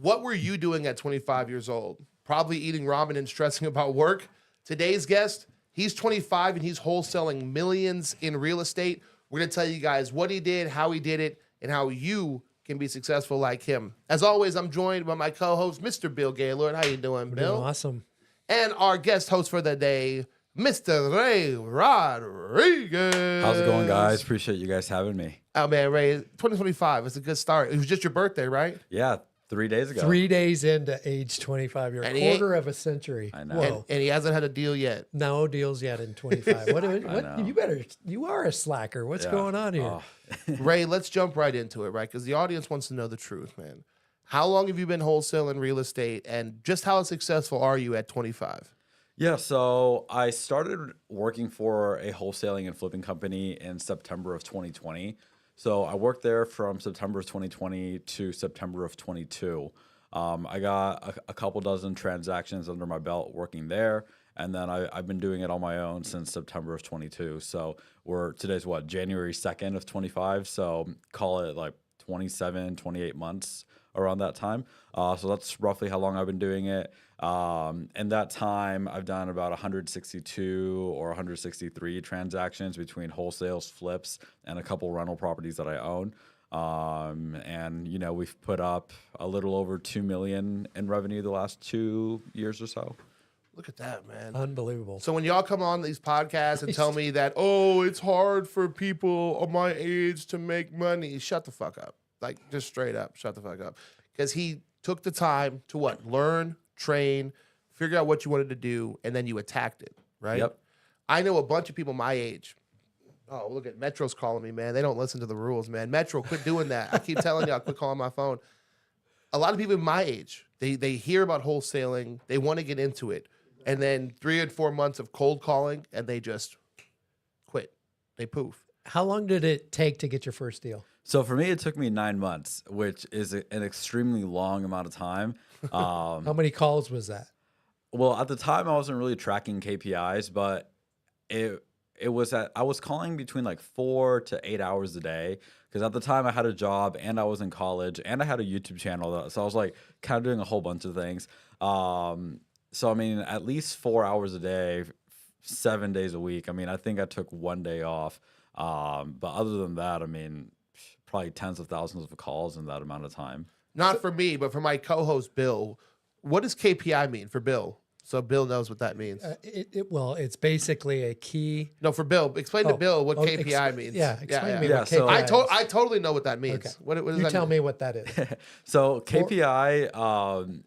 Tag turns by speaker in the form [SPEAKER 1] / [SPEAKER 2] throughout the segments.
[SPEAKER 1] What were you doing at 25 years old? Probably eating ramen and stressing about work. Today's guest, he's 25 and he's wholesaling millions in real estate. We're going to tell you guys what he did, how he did it, and how you can be successful like him. As always, I'm joined by my co-host, Mr. Bill Gaylord. How you doing,
[SPEAKER 2] We're
[SPEAKER 1] Bill?
[SPEAKER 2] doing awesome.
[SPEAKER 1] And our guest host for the day, Mr. Ray Rodriguez.
[SPEAKER 3] How's it going, guys? Appreciate you guys having me.
[SPEAKER 1] Oh, man, Ray, 2025. It's a good start. It was just your birthday, right?
[SPEAKER 3] Yeah, 3 days ago.
[SPEAKER 2] 3 days into age 25. You're
[SPEAKER 1] And
[SPEAKER 2] a
[SPEAKER 1] he ain't-
[SPEAKER 2] quarter of a century.
[SPEAKER 3] I know.
[SPEAKER 2] Whoa.
[SPEAKER 1] And he hasn't had a deal yet.
[SPEAKER 2] No deals yet in 25. What
[SPEAKER 3] know.
[SPEAKER 2] You are a slacker. What's
[SPEAKER 3] Yeah.
[SPEAKER 2] going on here?
[SPEAKER 3] Oh.
[SPEAKER 1] Ray, let's jump right into it, right? Because the audience wants to know the truth, man. How long have you been wholesaling real estate, and just how successful are you at 25?
[SPEAKER 3] Yeah, so I started working for a wholesaling and flipping company in September of 2020. So I worked there from September of 2020 to September of 22. I got a couple dozen transactions under my belt working there. And then I've been doing it on my own since September of 22. So today's what, January 2nd of 25. So call it like 27, 28 months around that time. So that's roughly how long I've been doing it. In that time, I've done about 162 or 163 transactions between wholesales, flips, and a couple rental properties that I own. And you know, we've put up a little over 2 million in revenue the last 2 years or so.
[SPEAKER 1] Look at that, man.
[SPEAKER 2] Unbelievable.
[SPEAKER 1] So when y'all come on these podcasts and tell me that, oh, it's hard for people of my age to make money, shut the fuck up. Like, just straight up, shut the fuck up. Because he took the time to what? Learn, train, figure out what you wanted to do, and then you attacked it, right?
[SPEAKER 3] Yep.
[SPEAKER 1] I know a bunch of people my age. Oh, look at Metro's calling me, man. They don't listen to the rules, man. Metro, quit doing that. I keep telling y'all, quit calling my phone. A lot of people my age, they hear about wholesaling, they want to get into it, and then 3 or 4 months of cold calling, and they just quit. They poof.
[SPEAKER 2] How long did it take to get your first deal?
[SPEAKER 3] So for me, it took me 9 months, which is an extremely long amount of time.
[SPEAKER 2] How many calls was that?
[SPEAKER 3] Well, at the time, I wasn't really tracking KPIs, but I was calling between like 4 to 8 hours a day, because at the time I had a job and I was in college and I had a YouTube channel, so I was like kind of doing a whole bunch of things. So I mean, at least 4 hours a day, 7 days a week. I mean, I think I took 1 day off, but other than that, I mean, probably tens of thousands of calls in that amount of time.
[SPEAKER 1] Not for me, but for my co-host, Bill. What does KPI mean for Bill? So Bill knows what that means.
[SPEAKER 2] Well, it's basically a key.
[SPEAKER 1] No, for Bill. Explain to Bill what KPI means.
[SPEAKER 2] Yeah, explain to me
[SPEAKER 3] Yeah,
[SPEAKER 2] what
[SPEAKER 3] so-
[SPEAKER 2] KPI is.
[SPEAKER 1] I totally know what that means.
[SPEAKER 2] Okay.
[SPEAKER 1] What does
[SPEAKER 2] You
[SPEAKER 1] that
[SPEAKER 2] tell
[SPEAKER 1] mean?
[SPEAKER 2] me what that is.
[SPEAKER 3] So KPI,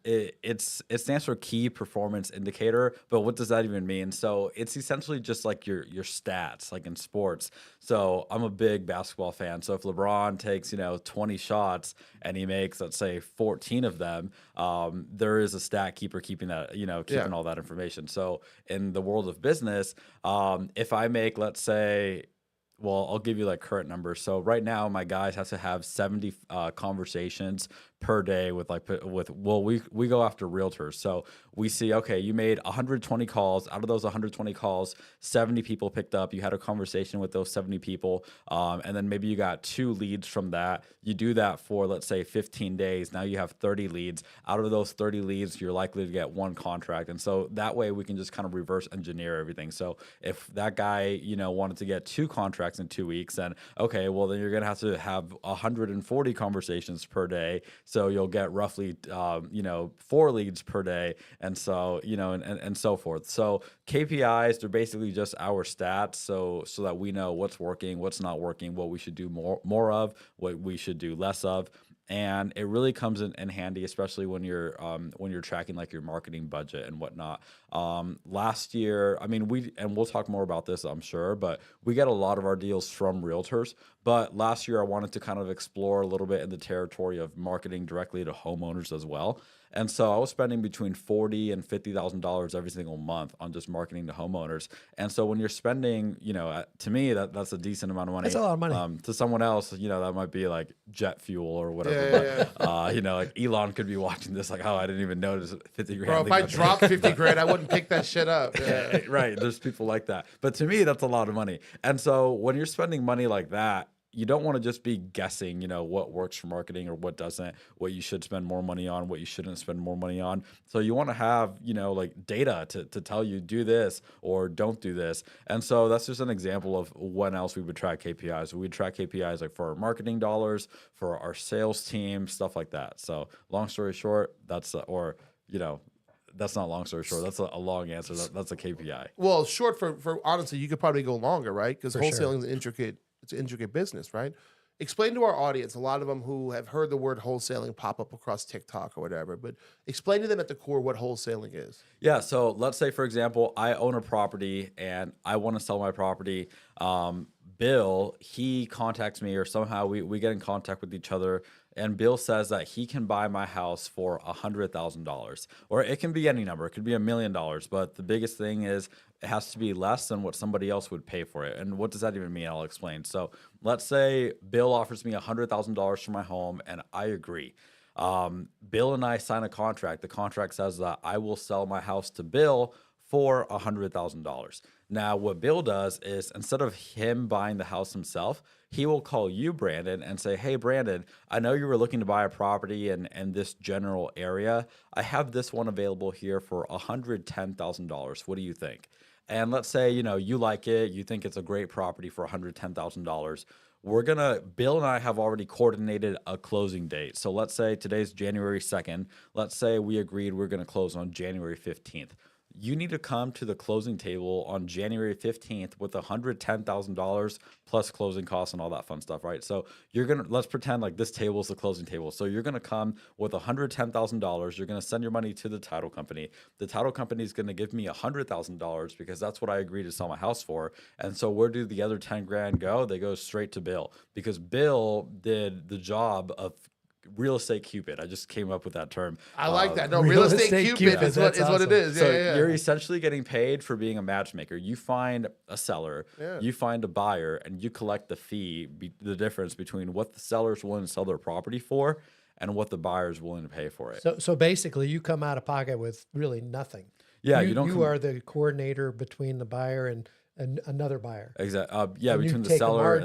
[SPEAKER 3] it stands for key performance indicator, but what does that even mean? So it's essentially just like your stats, like in sports. So I'm a big basketball fan. So if LeBron takes 20 shots and he makes, let's say, 14 of them, there is a stat keeper keeping that keeping all that information. So in the world of business, if I make, let's say, well, I'll give you like current numbers. So right now, my guys have to have 70 conversations per day we go after realtors. So we see, okay, you made 120 calls. Out of those 120 calls, 70 people picked up. You had a conversation with those 70 people, and then maybe you got 2 leads from that. You do that for, let's say, 15 days. Now you have 30 leads. Out of those 30 leads, you're likely to get 1 contract. And so that way we can just kind of reverse engineer everything. So if that guy, wanted to get 2 contracts in 2 weeks, then okay, well, then you're going to have 140 conversations per day. So you'll get roughly, 4 leads per day. And so, and so forth. So KPIs, they're basically just our stats. So that we know what's working, what's not working, what we should do more of, what we should do less of. And it really comes in handy, especially when you're tracking like your marketing budget and whatnot. Last year, I mean, we'll talk more about this, I'm sure, but we get a lot of our deals from realtors. But last year, I wanted to kind of explore a little bit in the territory of marketing directly to homeowners as well. And so I was spending between $40,000 and $50,000 every single month on just marketing to homeowners. And so when you're spending, to me, that's a decent amount of money.
[SPEAKER 2] That's a lot of money.
[SPEAKER 3] To someone else, that might be like jet fuel or whatever. Like Elon could be watching this like, oh, I didn't even notice 50 grand.
[SPEAKER 1] Bro, if I dropped 50 grand, I wouldn't pick that shit up. Yeah.
[SPEAKER 3] Right. There's people like that. But to me, that's a lot of money. And so when you're spending money like that, you don't want to just be guessing, what works for marketing or what doesn't, what you should spend more money on, what you shouldn't spend more money on. So you want to have, like data to tell you do this or don't do this. And so that's just an example of when else we would track KPIs. We would track KPIs like for our marketing dollars, for our sales team, stuff like that. So long story short, that's not long story short. That's a long answer. That's a KPI.
[SPEAKER 1] Well, short for honestly, you could probably go longer, right? Because
[SPEAKER 2] For sure.
[SPEAKER 1] wholesaling is it's an intricate business, right? Explain to our audience, a lot of them who have heard the word wholesaling pop up across TikTok or whatever, but explain to them at the core what wholesaling is.
[SPEAKER 3] Yeah. So let's say, for example, I own a property and I want to sell my property. Bill, he contacts me or somehow we get in contact with each other. And Bill says that he can buy my house for $100,000, or it can be any number. It could be $1 million. But the biggest thing is it has to be less than what somebody else would pay for it. And what does that even mean? I'll explain. So let's say Bill offers me $100,000 for my home, and I agree. Bill and I sign a contract. The contract says that I will sell my house to Bill for $100,000. Now, what Bill does is instead of him buying the house himself, he will call you, Brandon, and say, hey, Brandon, I know you were looking to buy a property in this general area. I have this one available here for $110,000. What do you think? And let's say, you like it, you think it's a great property for $110,000. Bill and I have already coordinated a closing date. So let's say today's January 2nd. Let's say we agreed we're going to close on January 15th. You need to come to the closing table on January 15th with $110,000 plus closing costs and all that fun stuff, right? So let's pretend like this table is the closing table. So you're going to come with $110,000. You're going to send your money to the title company. The title company is going to give me $100,000 because that's what I agreed to sell my house for. And so where do the other 10 grand go? They go straight to Bill because Bill did the job of real estate Cupid. I just came up with that term.
[SPEAKER 1] I like that. No, real estate Cupid is what it is.
[SPEAKER 3] So
[SPEAKER 1] Yeah.
[SPEAKER 3] you're essentially getting paid for being a matchmaker. You find a seller, you find a buyer, and you collect the fee, the difference between what the seller's willing to sell their property for and what the buyer's willing to pay for it.
[SPEAKER 2] So basically, you come out of pocket with really nothing.
[SPEAKER 3] Yeah,
[SPEAKER 2] you are the coordinator between the buyer and another buyer.
[SPEAKER 3] Exactly. Yeah,
[SPEAKER 2] And
[SPEAKER 3] between the seller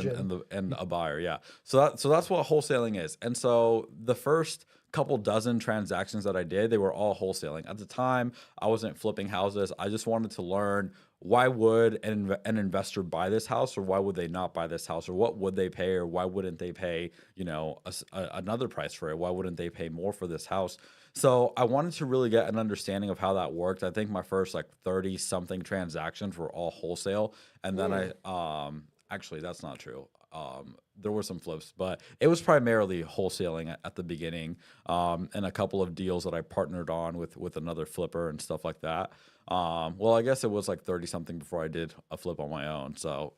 [SPEAKER 3] and a buyer. Yeah. So that's what wholesaling is. And so the first couple dozen transactions that I did, they were all wholesaling. At the time, I wasn't flipping houses. I just wanted to learn, why would an investor buy this house, or why would they not buy this house, or what would they pay, or why wouldn't they pay, another price for it? Why wouldn't they pay more for this house? So I wanted to really get an understanding of how that worked. I think my first 30 something transactions were all wholesale. And then actually that's not true. There were some flips, but it was primarily wholesaling at the beginning, and a couple of deals that I partnered on with another flipper and stuff like that. Well, I guess it was 30 something before I did a flip on my own. So,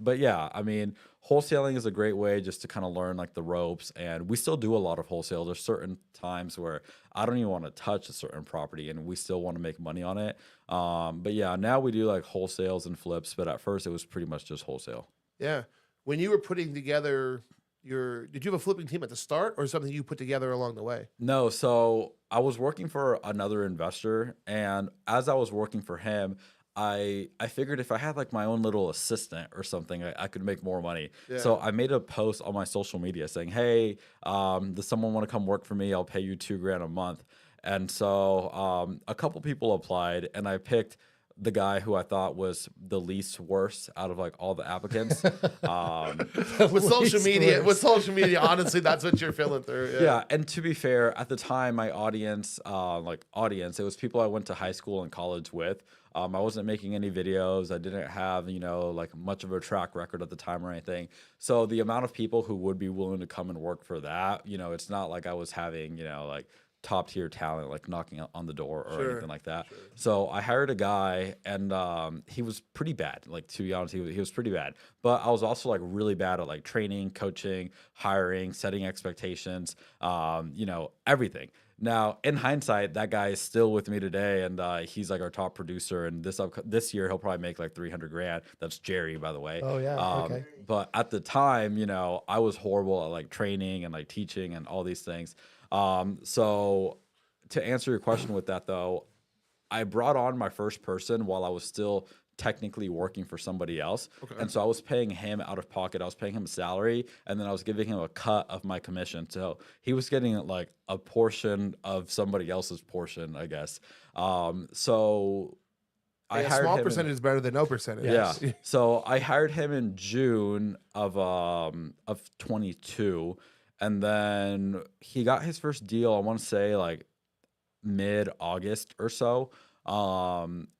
[SPEAKER 3] but yeah, I mean, wholesaling is a great way just to kind of learn the ropes, and we still do a lot of wholesale. There's certain times where I don't even want to touch a certain property and we still want to make money on it. But yeah, now we do wholesales and flips, but at first it was pretty much just wholesale.
[SPEAKER 1] Yeah. When you were putting together did you have a flipping team at the start, or something you put together along the way?
[SPEAKER 3] No, so I was working for another investor, and as I was working for him, I figured if I had my own little assistant or something, I could make more money.
[SPEAKER 1] Yeah.
[SPEAKER 3] So I made a post on my social media saying, hey, does someone want to come work for me? I'll pay you $2,000 a month. And so a couple people applied, and I picked the guy who I thought was the least worst out of all the applicants.
[SPEAKER 1] With social media, honestly, that's what you're feeling through.
[SPEAKER 3] Yeah, and to be fair, at the time, my audience, it was people I went to high school and college with. I wasn't making any videos. I didn't have, much of a track record at the time or anything. So the amount of people who would be willing to come and work for that, it's not like I was having, top tier talent knocking on the door or anything like that. Sure. So I hired a guy, and he was pretty bad. To be honest, he was pretty bad. But I was also really bad at training, coaching, hiring, setting expectations, everything. Now, in hindsight, that guy is still with me today, and he's our top producer. And this year, he'll probably make $300,000. That's Jerry, by the way.
[SPEAKER 2] Oh yeah. Okay.
[SPEAKER 3] But at the time, I was horrible at training and teaching and all these things. So to answer your question with that though, I brought on my first person while I was still technically working for somebody else.
[SPEAKER 1] Okay.
[SPEAKER 3] And so I was paying him out of pocket. I was paying him a salary, and then I was giving him a cut of my commission. So he was getting like a portion of somebody else's portion, I guess. So I
[SPEAKER 1] Yeah,
[SPEAKER 3] hired
[SPEAKER 1] small
[SPEAKER 3] him
[SPEAKER 1] percentage is better than no percentage.
[SPEAKER 3] yeah. So I hired him in June of 22, and then he got his first deal, I want to say like mid-August or so.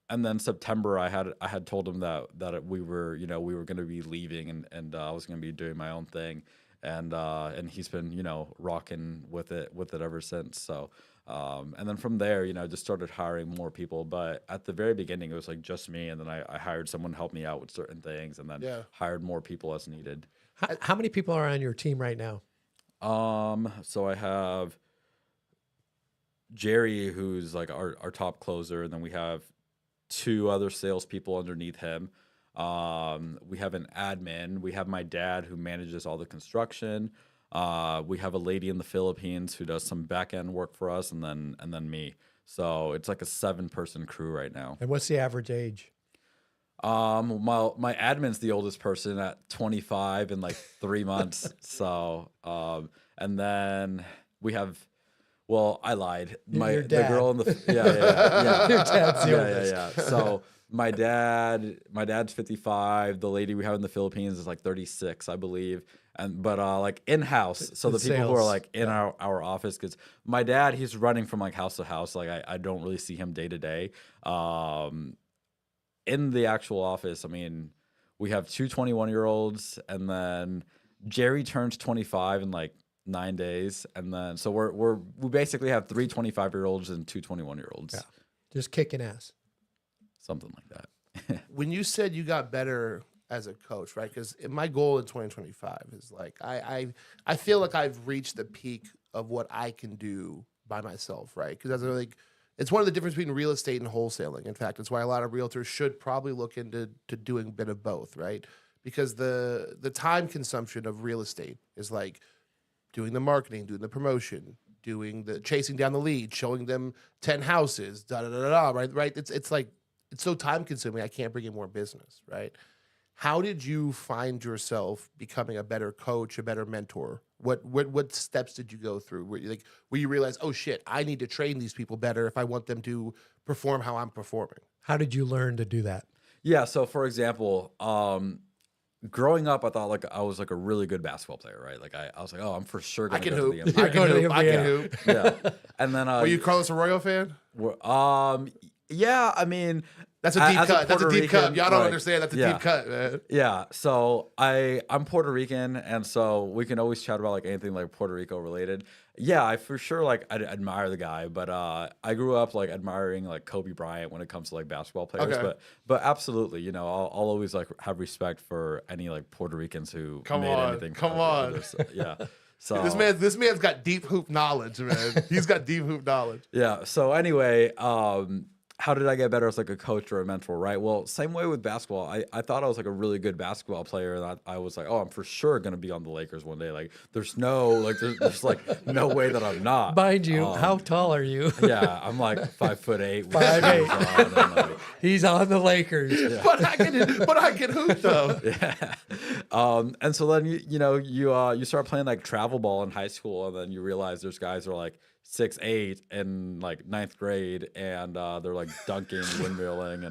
[SPEAKER 3] And then September I had told him that we were going to be leaving, and I was going to be doing my own thing. And he's been, rocking with it ever since. So and then from there, just started hiring more people. But at the very beginning, it was like just me, and then I hired someone to help me out with certain things, and then hired more people as needed.
[SPEAKER 2] How many people are on your team right now?
[SPEAKER 3] So I have Jerry, who's like our top closer, and then we have 2 other salespeople underneath him. We have an admin. We have my dad, who manages all the construction. We have a lady in the Philippines who does some back end work for us, and then me. So it's like a 7-person crew right now.
[SPEAKER 2] And what's the average age?
[SPEAKER 3] My admin's the oldest person at 25 in like 3 months. So and then we have. Well, I lied.
[SPEAKER 2] Your
[SPEAKER 3] The
[SPEAKER 2] dad.
[SPEAKER 3] girl in the yeah.
[SPEAKER 2] Your dad's the oldest.
[SPEAKER 3] So my dad's 55. The lady we have in the Philippines is like 36, I believe. But like in-house, so the people who are
[SPEAKER 2] sales.
[SPEAKER 3] like in our office, because my dad, he's running from like house to house. Like I don't really see him day to day. In the actual office, I mean, we have 2 21-year-olds, and then Jerry turns 25 in like 9 days, and then so we basically have 3 25-year-olds and 2 21-year-olds.
[SPEAKER 2] Yeah. Just kicking ass.
[SPEAKER 3] Something like that.
[SPEAKER 1] When you said you got better as a coach, right? Because my goal in 2025 is like I feel like I've reached the peak of what I can do by myself, right? Because it's one of the difference between real estate and wholesaling. In fact, it's why a lot of realtors should probably look into doing a bit of both, right? Because the time consumption of real estate is like doing the marketing, doing the promotion, doing the chasing down the lead, showing them 10 houses, right? It's like it's so time consuming. I can't bring in more business, right? How did you find yourself becoming a better coach, a better mentor? What steps did you go through? Where you realize, oh shit, I need to train these people better if I want them to perform how I'm performing?
[SPEAKER 2] How did you learn to do that?
[SPEAKER 3] Yeah. So for example, growing up, I thought like I was like a really good basketball player, right? Like I was like, oh, I'm for sure
[SPEAKER 1] I
[SPEAKER 3] gonna
[SPEAKER 1] can
[SPEAKER 3] go
[SPEAKER 1] hoop.
[SPEAKER 3] to the
[SPEAKER 1] I
[SPEAKER 3] NBA.
[SPEAKER 1] can hoop. I can
[SPEAKER 2] Yeah.
[SPEAKER 1] hoop.
[SPEAKER 3] Yeah. And then
[SPEAKER 1] Were you Carlos Arroyo fan?
[SPEAKER 3] yeah, I mean,
[SPEAKER 1] That's a deep
[SPEAKER 3] as a
[SPEAKER 1] cut. That's a
[SPEAKER 3] Puerto
[SPEAKER 1] deep cut.
[SPEAKER 3] Rican,
[SPEAKER 1] Y'all don't
[SPEAKER 3] like,
[SPEAKER 1] understand. That's a
[SPEAKER 3] yeah.
[SPEAKER 1] deep cut, man.
[SPEAKER 3] Yeah, so I'm Puerto Rican, and so we can always chat about like anything like Puerto Rico related. Yeah, I for sure like I admire the guy, but I grew up like admiring like Kobe Bryant when it comes to like basketball players.
[SPEAKER 1] Okay.
[SPEAKER 3] But absolutely, I'll always like have respect for any like Puerto Ricans who
[SPEAKER 1] Come
[SPEAKER 3] made
[SPEAKER 1] on,
[SPEAKER 3] anything.
[SPEAKER 1] come
[SPEAKER 3] for
[SPEAKER 1] on.
[SPEAKER 3] this. Yeah. So
[SPEAKER 1] This man's got deep hoop knowledge, man. He's got deep hoop knowledge.
[SPEAKER 3] yeah. So anyway, how did I get better as like a coach or a mentor, right? Well, same way with basketball. I thought I was like a really good basketball player, and I was like, oh, I'm for sure gonna be on the Lakers one day. Like, there's there's like no way that I'm not.
[SPEAKER 2] Mind you, how tall are you?
[SPEAKER 3] Yeah, I'm like 5'8". with
[SPEAKER 2] 5'8".
[SPEAKER 3] shoes on, and, like,
[SPEAKER 2] He's on the Lakers.
[SPEAKER 1] But I can hoop though.
[SPEAKER 3] yeah. And so then you start playing like travel ball in high school, and then you realize there's guys who are like 6'8" in like 9th grade, and they're like dunking, windmilling,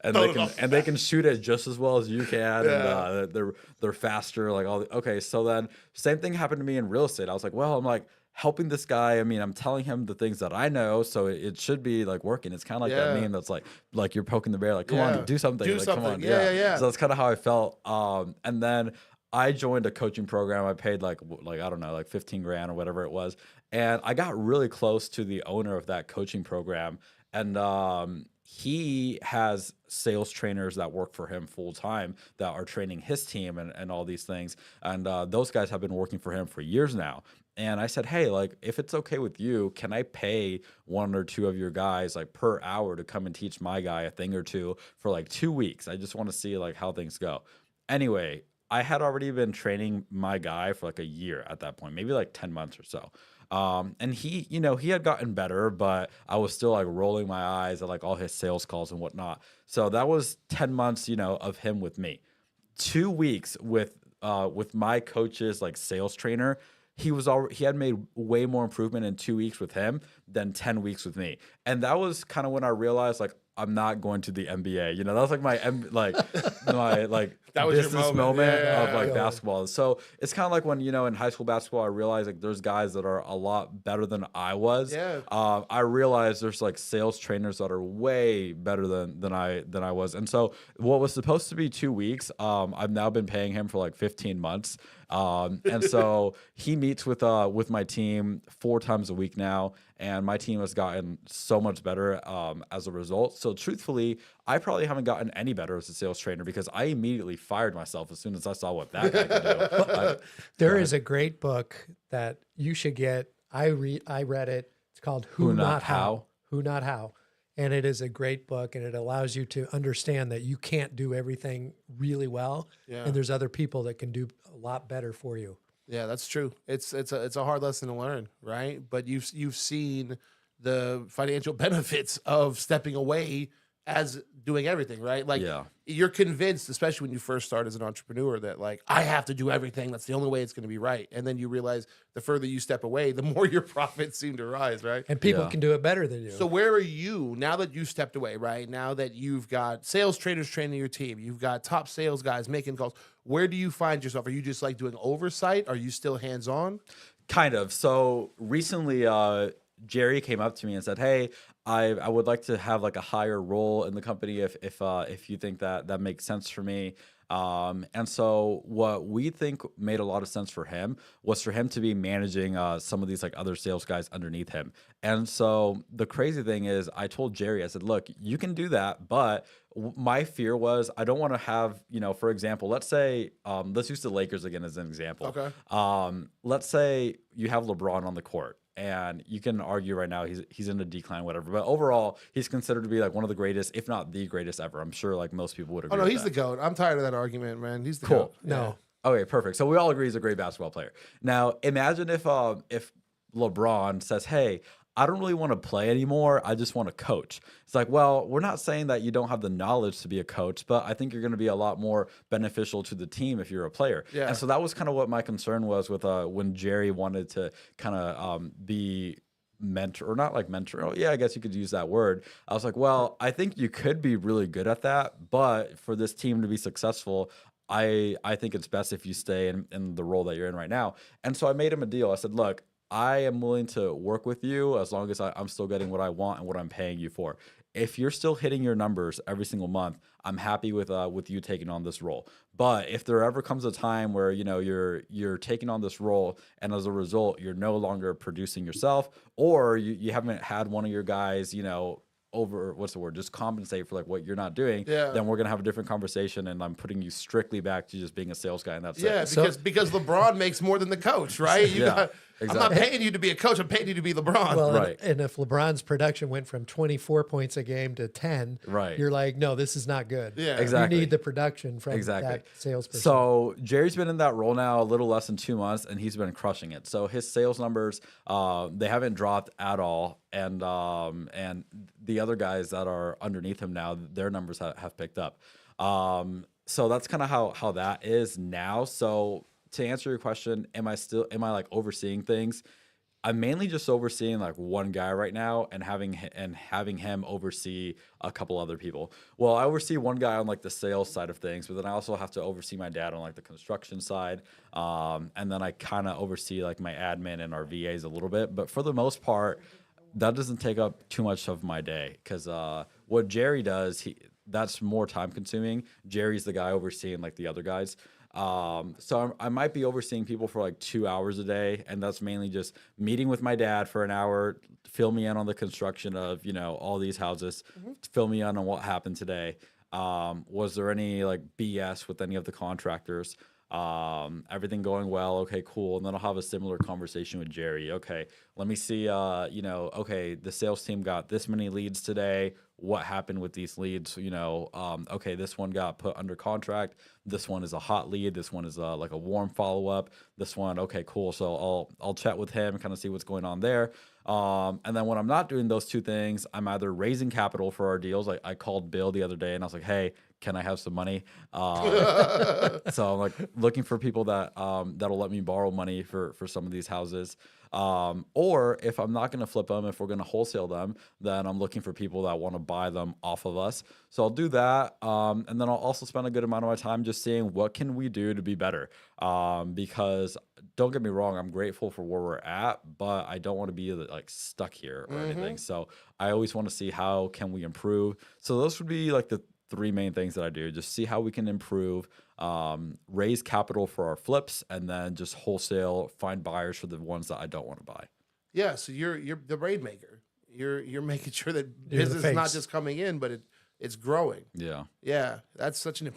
[SPEAKER 3] and they can shoot it just as well as you can.
[SPEAKER 1] Yeah.
[SPEAKER 3] And they're faster. Like okay. So then same thing happened to me in real estate. I was like, well, I'm like helping this guy. I mean, I'm telling him the things that I know, so it should be like working. It's kind of like that meme that's like you're poking the bear. Like, come on, do something.
[SPEAKER 1] Do
[SPEAKER 3] like,
[SPEAKER 1] something.
[SPEAKER 3] Come on.
[SPEAKER 1] Yeah.
[SPEAKER 3] So that's kind of how I felt. And then I joined a coaching program. I paid like I don't know, like 15 grand or whatever it was. And I got really close to the owner of that coaching program. And he has sales trainers that work for him full time that are training his team and all these things. And those guys have been working for him for years now. And I said, hey, like, if it's okay with you, can I pay 1 or 2 of your guys like per hour to come and teach my guy a thing or two for like 2 weeks? I just want to see like how things go. Anyway, I had already been training my guy for like a year at that point, maybe like 10 months or so. And he, he had gotten better, but I was still like rolling my eyes at like all his sales calls and whatnot. So that was 10 months, of him with me. 2 weeks with my coach's like sales trainer, he had made way more improvement in 2 weeks with him than 10 weeks with me. And that was kind of when I realized like I'm not going to the NBA. That was like my
[SPEAKER 1] That was your
[SPEAKER 3] business
[SPEAKER 1] moment.
[SPEAKER 3] of
[SPEAKER 1] Yeah.
[SPEAKER 3] like basketball. So it's kind of like when, in high school basketball, I realized like there's guys that are a lot better than I was.
[SPEAKER 1] Yeah.
[SPEAKER 3] I realized there's like sales trainers that are way better than I was. And so what was supposed to be 2 weeks, I've now been paying him for like 15 months. And so he meets with my team 4 times a week now, and my team has gotten so much better as a result. So truthfully, I probably haven't gotten any better as a sales trainer because I immediately fired myself as soon as I saw what that guy could do.
[SPEAKER 2] There is a great book that you should get. I read it. It's called Who Not How. Who Not How. And it is a great book, and it allows you to understand that you can't do everything really well, and there's other people that can do a lot better for you.
[SPEAKER 1] Yeah, that's true. It's a hard lesson to learn, right? But you've seen the financial benefits of stepping away as doing everything, right? Like you're convinced, especially when you first start as an entrepreneur, that like I have to do everything. That's the only way it's going to be right. And then you realize the further you step away, the more your profits seem to rise, right?
[SPEAKER 2] And people can do it better than you.
[SPEAKER 1] So where are you now that you've stepped away, right? Now that you've got sales trainers training your team, you've got top sales guys making calls. Where do you find yourself? Are you just like doing oversight? Are you still hands-on?
[SPEAKER 3] Kind of. So recently, Jerry came up to me and said, "Hey, I would like to have like a higher role in the company if you think that makes sense for me." And so what we think made a lot of sense for him was for him to be managing some of these like other sales guys underneath him. And so the crazy thing is I told Jerry, I said, look, you can do that, but my fear was I don't want to have, for example, let's say, let's use the Lakers again as an example.
[SPEAKER 1] Okay.
[SPEAKER 3] Let's say you have LeBron on the court. And you can argue right now he's in a decline, whatever. But overall, he's considered to be like one of the greatest, if not the greatest ever. I'm sure like most people would agree.
[SPEAKER 1] Oh no,
[SPEAKER 3] with
[SPEAKER 1] he's
[SPEAKER 3] that.
[SPEAKER 1] the GOAT. I'm tired of that argument, man. He's the
[SPEAKER 3] Cool.
[SPEAKER 1] GOAT.
[SPEAKER 2] No.
[SPEAKER 3] Okay, perfect. So we all agree he's a great basketball player. Now imagine if LeBron says, "Hey, I don't really want to play anymore. I just want to coach." It's like, well, we're not saying that you don't have the knowledge to be a coach, but I think you're going to be a lot more beneficial to the team if you're a player.
[SPEAKER 1] Yeah.
[SPEAKER 3] And so that was kind of what my concern was with when Jerry wanted to kind of be mentor, or not like mentor. Oh, yeah, I guess you could use that word. I was like, well, I think you could be really good at that, but for this team to be successful, I think it's best if you stay in the role that you're in right now. And so I made him a deal. I said, look, I am willing to work with you as long as I'm still getting what I want and what I'm paying you for. If you're still hitting your numbers every single month, I'm happy with you taking on this role. But if there ever comes a time where you're taking on this role and as a result you're no longer producing yourself, or you haven't had one of your guys, just compensate for like what you're not doing, then we're gonna have a different conversation, and I'm putting you strictly back to just being a sales guy, and that's it.
[SPEAKER 1] Because LeBron makes more than the coach, right? I'm not paying you to be a coach. I'm paying you to be LeBron.
[SPEAKER 2] Well,
[SPEAKER 3] Right.
[SPEAKER 2] and if LeBron's production went from 24 points a game to 10,
[SPEAKER 3] Right.
[SPEAKER 2] you're like, no, this is not good.
[SPEAKER 1] Yeah.
[SPEAKER 3] Exactly.
[SPEAKER 2] You need the production from that salesperson.
[SPEAKER 3] So Jerry's been in that role now a little less than 2 months, and he's been crushing it. So his sales numbers, they haven't dropped at all, and the other guys that are underneath him now, their numbers have picked up. So that's kind of how that is now. So to answer your question, am I like overseeing things? I'm mainly just overseeing like one guy right now, and having him oversee a couple other people. Well, I oversee one guy on like the sales side of things, but then I also have to oversee my dad on like the construction side. And then I kind of oversee like my admin and our VAs a little bit. But for the most part, that doesn't take up too much of my day, because what Jerry does, that's more time consuming. Jerry's the guy overseeing like the other guys. So I might be overseeing people for like 2 hours a day, and that's mainly just meeting with my dad for an hour, fill me in on the construction of, all these houses, fill me in on what happened today. Was there any like BS with any of the contractors? Everything going well. Okay, cool. And then I'll have a similar conversation with Jerry. Okay, let me see. Okay, the sales team got this many leads today. What happened with these leads? Okay, this one got put under contract. This one is a hot lead. This one is like a warm follow up. This one, okay, cool. So I'll chat with him, kind of see what's going on there. And then when I'm not doing those two things, I'm either raising capital for our deals. Like I called Bill the other day and I was like, hey, can I have some money? So I'm like looking for people that that'll let me borrow money for some of these houses. Or if I'm not going to flip them, if we're going to wholesale them, then I'm looking for people that want to buy them off of us. So I'll do that. And then I'll also spend a good amount of my time just seeing what can we do to be better. Because don't get me wrong, I'm grateful for where we're at, but I don't want to be like stuck here or anything. So I always want to see how can we improve. So those would be like the three main things that I do. Just see how we can improve, raise capital for our flips, and then just wholesale, find buyers for the ones that I don't want to buy.
[SPEAKER 1] Yeah, so you're the Rainmaker. You're making sure that
[SPEAKER 2] You're the
[SPEAKER 1] business is not
[SPEAKER 2] face.
[SPEAKER 1] just coming in, but it's growing.
[SPEAKER 3] Yeah.
[SPEAKER 1] Yeah, that's such an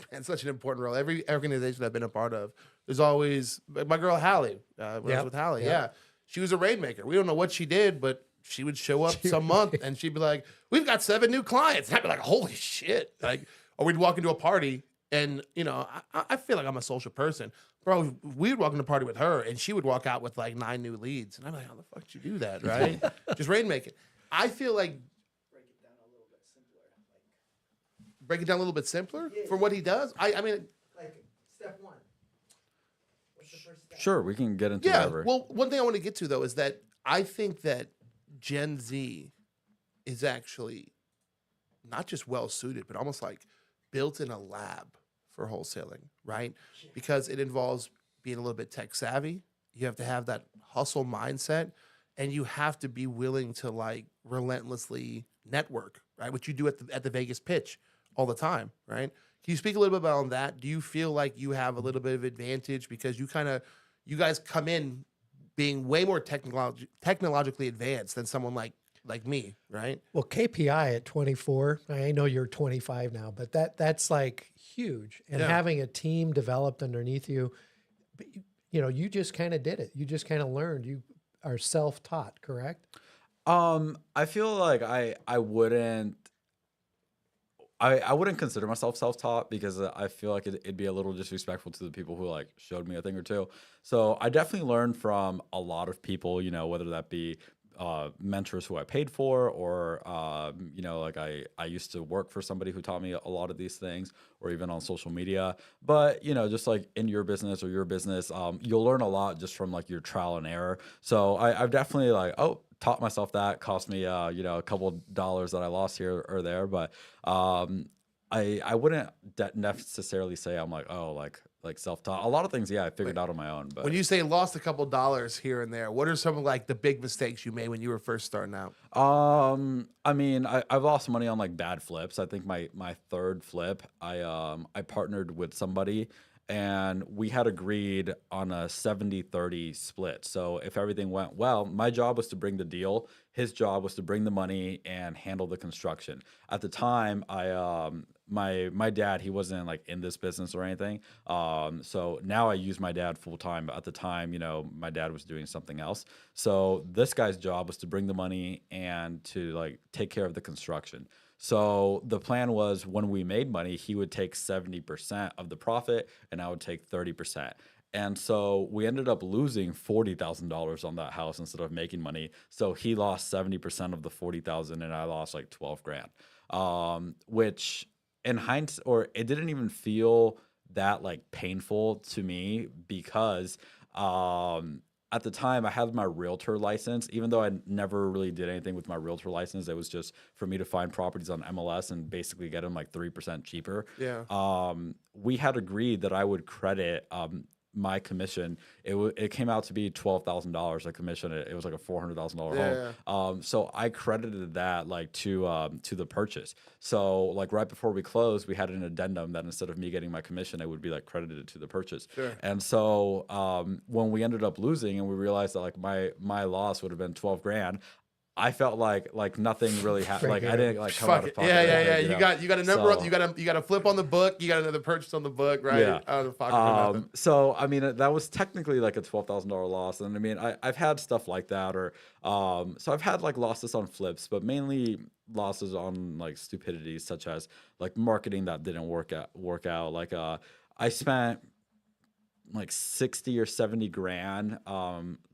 [SPEAKER 1] important role. Every organization I've been a part of, there's always my girl Hallie. When I was
[SPEAKER 2] Yep,
[SPEAKER 1] with Hallie,
[SPEAKER 2] yep.
[SPEAKER 1] yeah, she was a Rainmaker. We don't know what she did, but she would show up some month and she'd be like, "We've got 7 new clients." And I'd be like, "Holy shit!" Like, or we'd walk into a party and I feel like I'm a social person, bro. We'd walk into a party with her and she would walk out with like 9 new leads, and I'm like, "How the fuck did you do that?" Right? Just Rainmaking. I feel like break it down a little bit simpler for what he does. I mean,
[SPEAKER 2] Like step one. What's the first step?
[SPEAKER 3] Sure, we can get into
[SPEAKER 1] yeah.
[SPEAKER 3] whatever.
[SPEAKER 1] Well, one thing I want to get to though is that I think that Gen Z is actually not just well suited, but almost like built in a lab for wholesaling, right? Because it involves being a little bit tech savvy. You have to have that hustle mindset, and you have to be willing to like relentlessly network, right? Which you do at the Vegas pitch all the time, right? Can you speak a little bit about that? Do you feel like you have a little bit of advantage because you guys come in being way more technologically advanced than someone like me, right?
[SPEAKER 2] Well, KPI at 24, I know you're 25 now, but that's like huge. And
[SPEAKER 1] Yeah.
[SPEAKER 2] having a team developed underneath you, but you just kind of did it. You just kind of learned. You are self-taught, correct?
[SPEAKER 3] I feel like I wouldn't consider myself self-taught because I feel like it'd be a little disrespectful to the people who like showed me a thing or two. So I definitely learned from a lot of people, whether that be mentors who I paid for, or like I used to work for somebody who taught me a lot of these things, or even on social media. But just like in your business or your business, you'll learn a lot just from like your trial and error. So I've definitely taught myself that. Cost me a couple dollars that I lost here or there, but I wouldn't necessarily say I'm like self-taught. A lot of things, yeah, I figured out on my own. But
[SPEAKER 1] When you say lost a couple dollars here and there, what are some of like the big mistakes you made when you were first starting out?
[SPEAKER 3] I mean, I've lost money on like bad flips. I think my third flip, I partnered with somebody and we had agreed on a 70-30 split. So if everything went well, my job was to bring the deal. His job was to bring the money and handle the construction. At the time, my dad, he wasn't like in this business or anything. So now I use my dad full time. But at the time, my dad was doing something else. So this guy's job was to bring the money and to like take care of the construction. So the plan was when we made money, he would take 70% of the profit and I would take 30%. And so we ended up losing $40,000 on that house instead of making money. So he lost 70% of the 40,000 and I lost like 12 grand. Which in hindsight, or it didn't even feel that like painful to me because at the time I had my realtor license. Even though I never really did anything with my realtor license, it was just for me to find properties on MLS and basically get them like 3% cheaper.
[SPEAKER 1] Yeah.
[SPEAKER 3] We had agreed that I would credit my commission. It came out to be $12,000 a commission. It was like a $400,000 home. So I credited that like to the purchase. So like right before we closed, we had an addendum that instead of me getting my commission, it would be like credited to the purchase.
[SPEAKER 1] Sure.
[SPEAKER 3] And so when we ended up losing and we realized that like my loss would have been 12 grand, I felt like nothing really happened. Like I didn't like come
[SPEAKER 1] Fuck
[SPEAKER 3] out
[SPEAKER 1] it.
[SPEAKER 3] of pocket.
[SPEAKER 1] Yeah.
[SPEAKER 3] anything,
[SPEAKER 1] You got a number.
[SPEAKER 3] So-
[SPEAKER 1] You got a flip on the book. You got another purchase on the book, right?
[SPEAKER 3] Yeah.
[SPEAKER 1] Out of the pocket for nothing.
[SPEAKER 3] So I mean that was technically like a $12,000 loss, and I mean I've had stuff like that, or so I've had like losses on flips, but mainly losses on like stupidities such as like marketing that didn't work out. Like I spent like 60 or 70 grand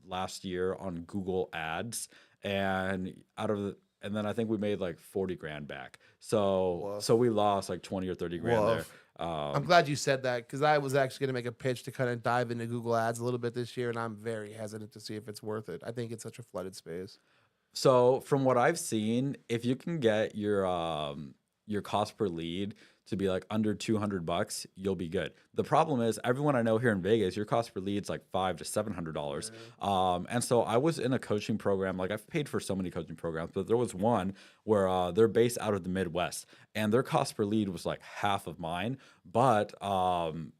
[SPEAKER 3] last year on Google ads, and and then I think we made like 40 grand back. So we lost like 20 or 30 grand there.
[SPEAKER 1] I'm glad you said that, because I was actually going to make a pitch to kind of dive into Google Ads a little bit this year, and I'm very hesitant to see if it's worth it. I think it's such a flooded space.
[SPEAKER 3] So from what I've seen, if you can get your cost per lead to be like under $200, you'll be good. The problem is everyone I know here in Vegas, your cost per lead is like $500 to $700. And so I was in a coaching program. Like I've paid for so many coaching programs, but there was one where they're based out of the Midwest, and their cost per lead was like half of mine. But long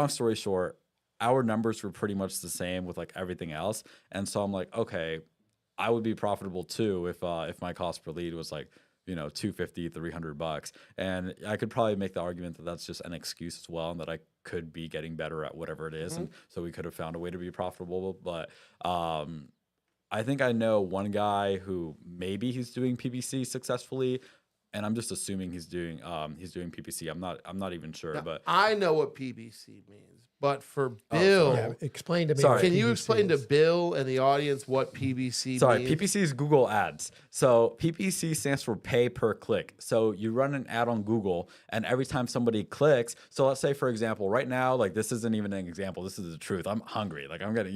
[SPEAKER 3] story short, our numbers were pretty much the same with like everything else. And so I'm like, okay, I would be profitable too if my cost per lead was like, $250, $300. And I could probably make the argument that that's just an excuse as well, and that I could be getting better at whatever it is. And so we could have found a way to be profitable. But I think I know one guy who maybe he's doing PPC successfully, and I'm just assuming he's doing PPC. I'm not even sure.
[SPEAKER 1] Now,
[SPEAKER 3] but
[SPEAKER 1] I know what PPC means, but for Bill,
[SPEAKER 2] Yeah, explain to me.
[SPEAKER 3] Sorry.
[SPEAKER 2] what
[SPEAKER 1] can you
[SPEAKER 2] PPC
[SPEAKER 1] explain to
[SPEAKER 2] is.
[SPEAKER 1] Bill and the audience what PPC
[SPEAKER 3] Sorry,
[SPEAKER 1] means?
[SPEAKER 3] PPC is Google Ads. So PPC stands for pay per click. So you run an ad on Google, and every time somebody clicks, so let's say for example, right now, like this isn't even an example. This is the truth. I'm hungry. Like I'm gonna,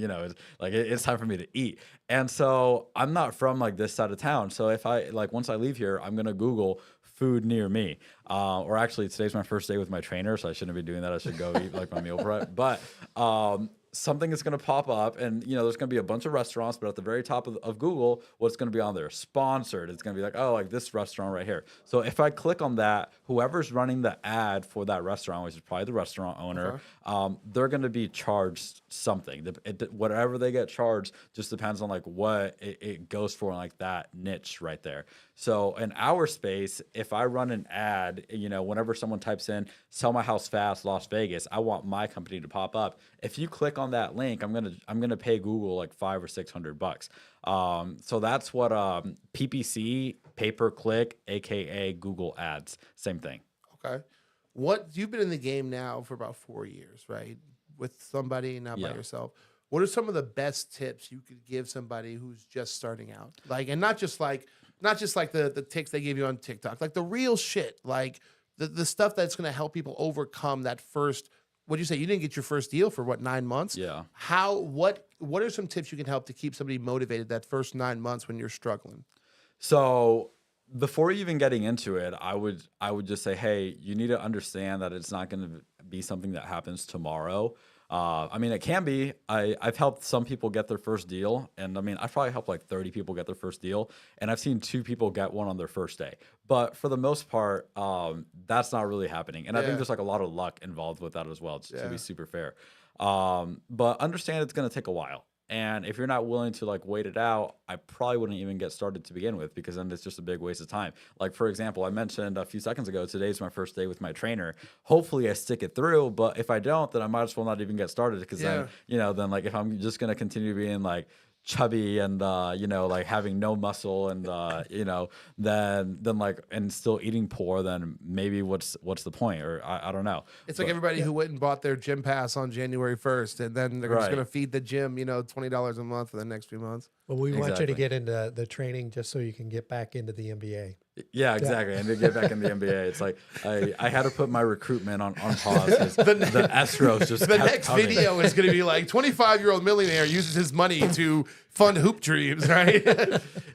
[SPEAKER 3] it's time for me to eat. And so I'm not from like this side of town. So if I once I leave here, I'm gonna Google food near me. Or actually, today's my first day with my trainer, so I shouldn't be doing that. I should go eat like my meal prep. But something is going to pop up, and there's going to be a bunch of restaurants, but at the very top of Google, what's going to be on there? Sponsored. It's going to be like, oh, like this restaurant right here. So if I click on that, whoever's running the ad for that restaurant, which is probably the restaurant owner, they're going to be charged something. Whatever they get charged just depends on like what it goes for in like that niche right there. So in our space, if I run an ad, whenever someone types in "sell my house fast, Las Vegas," I want my company to pop up. If you click on that link, I'm gonna pay Google like $500 or $600. So that's what PPC, pay per click, aka Google Ads, same thing.
[SPEAKER 1] Okay. You've been in the game now for about 4 years, right? With somebody, not by yourself. What are some of the best tips you could give somebody who's just starting out? Like, and not just like the tips they give you on TikTok, like the real shit, like the stuff that's going to help people overcome that first. What'd you say? You didn't get your first deal for what, 9 months?
[SPEAKER 3] Yeah.
[SPEAKER 1] What are some tips you can help to keep somebody motivated that first 9 months when you're struggling?
[SPEAKER 3] So before even getting into it, I would just say, hey, you need to understand that it's not going to be something that happens tomorrow. I mean, it can be. I've helped some people get their first deal, and I mean, I've probably helped like 30 people get their first deal, and I've seen 2 people get one on their first day. But for the most part, that's not really happening, and I think there's like a lot of luck involved with that as well, to be super fair. But understand it's going to take a while. And if you're not willing to like wait it out, I probably wouldn't even get started to begin with, because then it's just a big waste of time. Like, for example, I mentioned a few seconds ago, today's my first day with my trainer. Hopefully I stick it through, but if I don't, then I might as well not even get started, because then like if I'm just going to continue being like chubby and like having no muscle and then like and still eating poor, then maybe what's the point? Or I don't know.
[SPEAKER 1] It's like everybody who went and bought their gym pass on January 1st, and then they're just going to feed the gym $20 a month for the next few months.
[SPEAKER 2] Well, we want you to get into the training just so you can get back into the NBA.
[SPEAKER 3] Yeah, exactly. And to get back in the NBA, it's like I had to put my recruitment on pause, 'cause the escrows just
[SPEAKER 1] the
[SPEAKER 3] kept
[SPEAKER 1] next
[SPEAKER 3] coming.
[SPEAKER 1] video is going to be like 25-year-old millionaire uses his money to fund hoop dreams, right?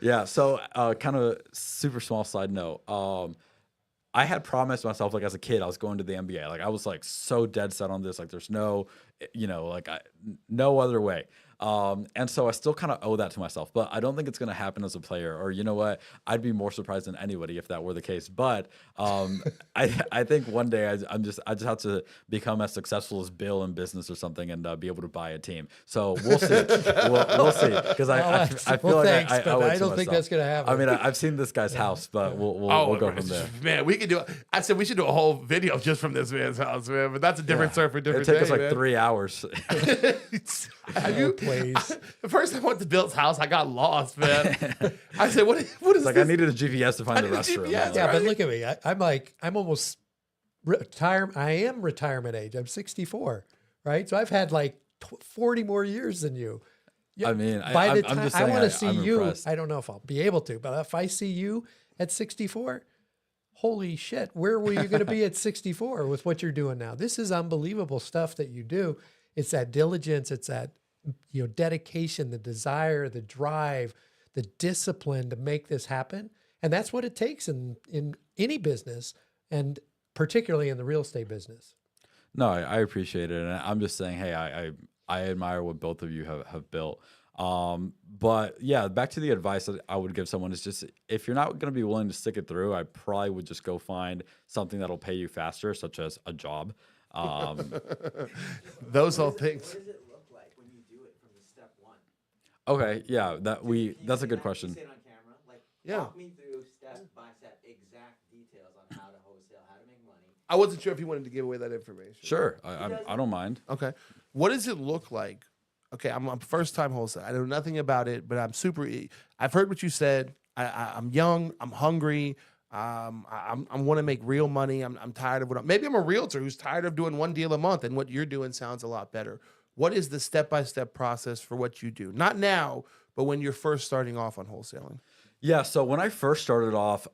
[SPEAKER 3] Yeah. So kind of super small side note. I had promised myself, like as a kid, I was going to the NBA. Like I was like so dead set on this. Like there's no, no other way. And so I still kind of owe that to myself, but I don't think it's going to happen as a player. Or you know what? I'd be more surprised than anybody if that were the case. But I think one day I just have to become as successful as Bill in business or something and be able to buy a team. So we'll see. We'll see. Because I feel like I owe it to
[SPEAKER 2] I don't think that's going to happen.
[SPEAKER 3] I mean, I've seen this guy's house, but we'll go from there.
[SPEAKER 1] Man, we could do. I said we should do a whole video just from this man's house, man. But that's a different surf for a different
[SPEAKER 3] It'd take us
[SPEAKER 1] day,
[SPEAKER 3] like
[SPEAKER 1] man.
[SPEAKER 3] 3 hours.
[SPEAKER 2] Please.
[SPEAKER 1] The first time I went to Bill's house, I got lost, man. I said, "What is
[SPEAKER 3] It's like
[SPEAKER 1] this?"
[SPEAKER 3] I needed a GPS to find the
[SPEAKER 1] need a
[SPEAKER 3] restroom.
[SPEAKER 1] GPS.
[SPEAKER 2] Yeah,
[SPEAKER 1] right?
[SPEAKER 2] but look at me. I'm almost retirement. I am retirement age. I'm 64, right? So I've had like 40 more years than you. Yeah,
[SPEAKER 3] I mean,
[SPEAKER 2] by the
[SPEAKER 3] I'm
[SPEAKER 2] time
[SPEAKER 3] just
[SPEAKER 2] I
[SPEAKER 3] saying
[SPEAKER 2] want to see
[SPEAKER 3] I'm
[SPEAKER 2] you,
[SPEAKER 3] impressed.
[SPEAKER 2] I don't know if I'll be able to, but if I see you at 64, holy shit, where were you going to be at 64 with what you're doing now? This is unbelievable stuff that you do. It's that diligence. It's that, dedication, the desire, the drive, the discipline to make this happen. And that's what it takes in any business, and particularly in the real estate business.
[SPEAKER 3] No, I appreciate it, and I'm just saying, hey, I admire what both of you have built. But yeah, back to the advice that I would give someone is just, if you're not going to be willing to stick it through, I probably would just go find something that'll pay you faster, such as a job.
[SPEAKER 1] Those all things.
[SPEAKER 4] What does it look like when you do it from the step one?
[SPEAKER 3] Okay, yeah, that's a good
[SPEAKER 4] Can
[SPEAKER 3] question.
[SPEAKER 4] you say it on camera? Like,
[SPEAKER 1] Yeah.
[SPEAKER 4] walk me through step by step exact details on how to wholesale, how to make money.
[SPEAKER 1] I wasn't sure if you wanted to give away that information.
[SPEAKER 3] Sure, I don't mind.
[SPEAKER 1] Okay. What does it look like? Okay, I'm a first time wholesale. I know nothing about it, but I've heard what you said. I'm young. I'm hungry. I want to make real money. I'm tired of maybe I'm a realtor who's tired of doing one deal a month, and what you're doing sounds a lot better. What is the step-by-step process for what you do? Not now, but when you're first starting off on wholesaling.
[SPEAKER 3] Yeah, so when I first started off,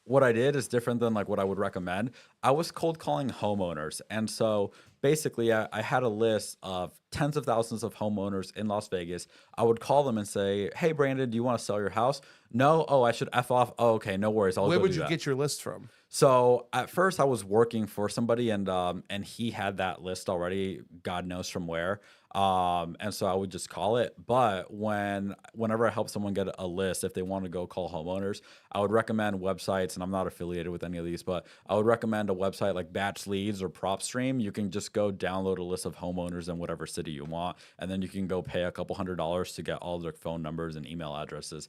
[SPEAKER 3] what I did is different than like what I would recommend. I was cold calling homeowners. And so basically I had a list of tens of thousands of homeowners in Las Vegas. I would call them and say, hey, Brandon, do you want to sell your house? No. Oh, I should F off. Oh, okay. No worries.
[SPEAKER 1] Where would you get your list from?
[SPEAKER 3] So at first I was working for somebody and he had that list already, God knows from where. And so I would just call it. But whenever I help someone get a list, if they want to go call homeowners, I would recommend websites, and I'm not affiliated with any of these, but I would recommend a website like Batch Leads or PropStream. You can just go download a list of homeowners in whatever city you want, and then you can go pay a couple $100s to get all their phone numbers and email addresses.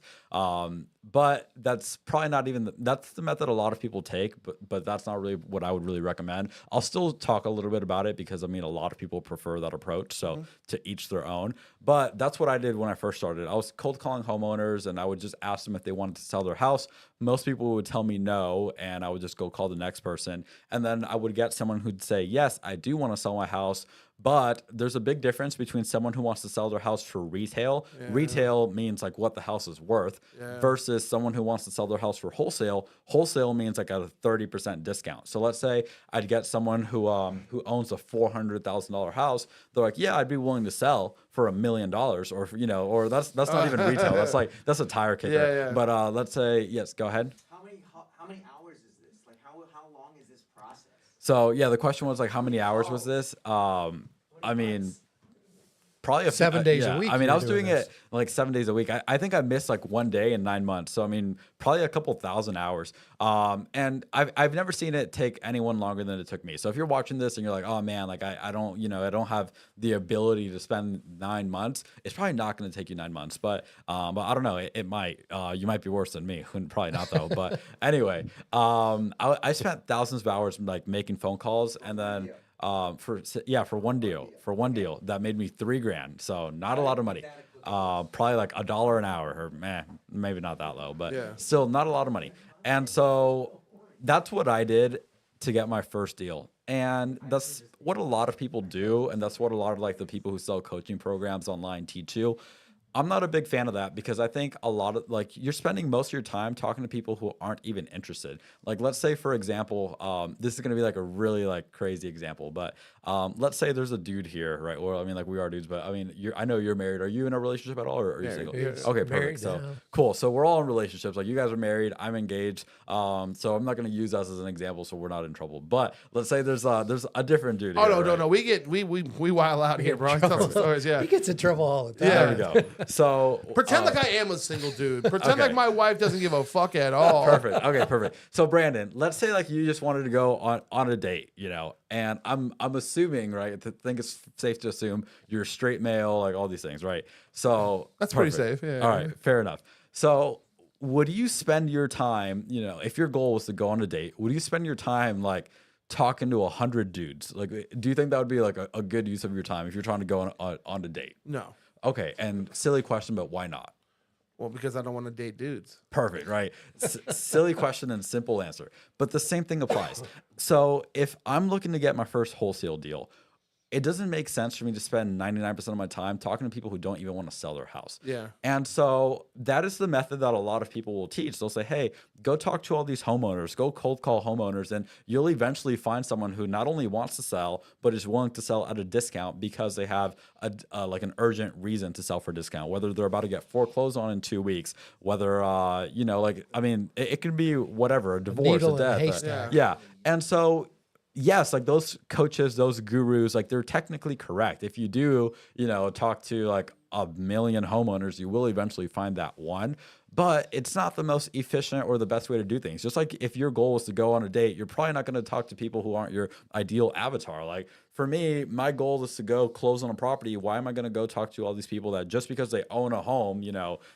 [SPEAKER 3] But that's probably not even that's the method a lot of people take, but that's not really what I would really recommend. I'll still talk a little bit about it because I mean a lot of people prefer that approach. So to each their own. But that's what I did when I first started. I was cold calling homeowners and I would just ask them if they wanted to sell their house. Most people would tell me no, and I would just go call the next person. And then I would get someone who'd say, yes, I do want to sell my house. But there's a big difference between someone who wants to sell their house for retail. Yeah. Retail means like what the house is worth versus someone who wants to sell their house for wholesale. Wholesale means like a 30% discount. So let's say I'd get someone who owns a $400,000 house. They're like, yeah, I'd be willing to sell for $1 million, or or that's not even retail. That's a tire kicker.
[SPEAKER 1] Yeah.
[SPEAKER 3] But let's say yes. Go ahead.
[SPEAKER 4] How many hours is this? Like how long is this process?
[SPEAKER 3] So yeah, the question was like, how many hours was this? I mean, probably
[SPEAKER 2] 7 days a week.
[SPEAKER 3] I mean, I was
[SPEAKER 2] doing
[SPEAKER 3] doing it like 7 days a week. I think I missed like 1 day in 9 months. So I mean, probably a couple thousand hours. And I've never seen it take anyone longer than it took me. So if you're watching this and you're like, oh man, like I don't have the ability to spend 9 months, it's probably not going to take you 9 months. But I don't know, it might. You might be worse than me. Probably not though. But anyway, I spent thousands of hours like making phone calls, and then. For one deal that made me $3,000. So not a lot of money. Probably like $1 an hour, or maybe not that low, but still not a lot of money. And so that's what I did to get my first deal. And that's what a lot of people do, and that's what a lot of like the people who sell coaching programs online teach you. I'm not a big fan of that because I think a lot of like you're spending most of your time talking to people who aren't even interested. Like, let's say, for example, this is going to be like a really like crazy example, but let's say there's a dude here, right? Or I mean, like we are dudes, but I mean, I know you're married. Are you in a relationship at all, or are you single?
[SPEAKER 2] He's
[SPEAKER 3] Okay, perfect.
[SPEAKER 2] married
[SPEAKER 3] So
[SPEAKER 2] now.
[SPEAKER 3] cool. So we're all in relationships. Like you guys are married. I'm engaged. So I'm not going to use us as an example, so we're not in trouble. But let's say there's a different dude.
[SPEAKER 1] Oh
[SPEAKER 3] here,
[SPEAKER 1] no,
[SPEAKER 3] right?
[SPEAKER 1] no. We wild out here, bro. I tell some stories. Yeah.
[SPEAKER 2] He gets in trouble all the time.
[SPEAKER 1] Yeah.
[SPEAKER 3] There we go. So
[SPEAKER 1] Pretend like I am a single dude. Pretend
[SPEAKER 3] Okay.
[SPEAKER 1] like my wife doesn't give a fuck at all.
[SPEAKER 3] Perfect. Okay, perfect. So Brandon, let's say like you just wanted to go on a date, and I'm assuming, right? I think it's safe to assume you're straight male, like all these things, right? So
[SPEAKER 1] That's pretty
[SPEAKER 3] perfect.
[SPEAKER 1] safe, yeah.
[SPEAKER 3] All right, fair enough. So would you spend your time, if your goal was to go on a date, would you spend your time like talking to 100 dudes? Like, do you think that would be like a good use of your time if you're trying to go on a date?
[SPEAKER 1] No.
[SPEAKER 3] Okay, and silly question, but why not?
[SPEAKER 1] Well, because I don't want to date dudes.
[SPEAKER 3] Perfect, right? Silly question and simple answer. But the same thing applies. So if I'm looking to get my first wholesale deal, it doesn't make sense for me to spend 99% of my time talking to people who don't even want to sell their house.
[SPEAKER 1] Yeah.
[SPEAKER 3] And so that is the method that a lot of people will teach. They'll say, hey, go talk to all these homeowners, go cold call homeowners, and you'll eventually find someone who not only wants to sell, but is willing to sell at a discount because they have like an urgent reason to sell for a discount, whether they're about to get foreclosed on in 2 weeks, whether, it could be whatever, a divorce,
[SPEAKER 2] needle
[SPEAKER 3] a
[SPEAKER 2] in a
[SPEAKER 3] death.
[SPEAKER 2] haystack.
[SPEAKER 3] Yeah. And so yes, like those coaches, those gurus, like they're technically correct. If you do, talk to like a million homeowners, you will eventually find that one. But it's not the most efficient or the best way to do things. Just like if your goal is to go on a date, you're probably not going to talk to people who aren't your ideal avatar. Like for me, my goal is to go close on a property. Why am I going to go talk to all these people that just because they own a home,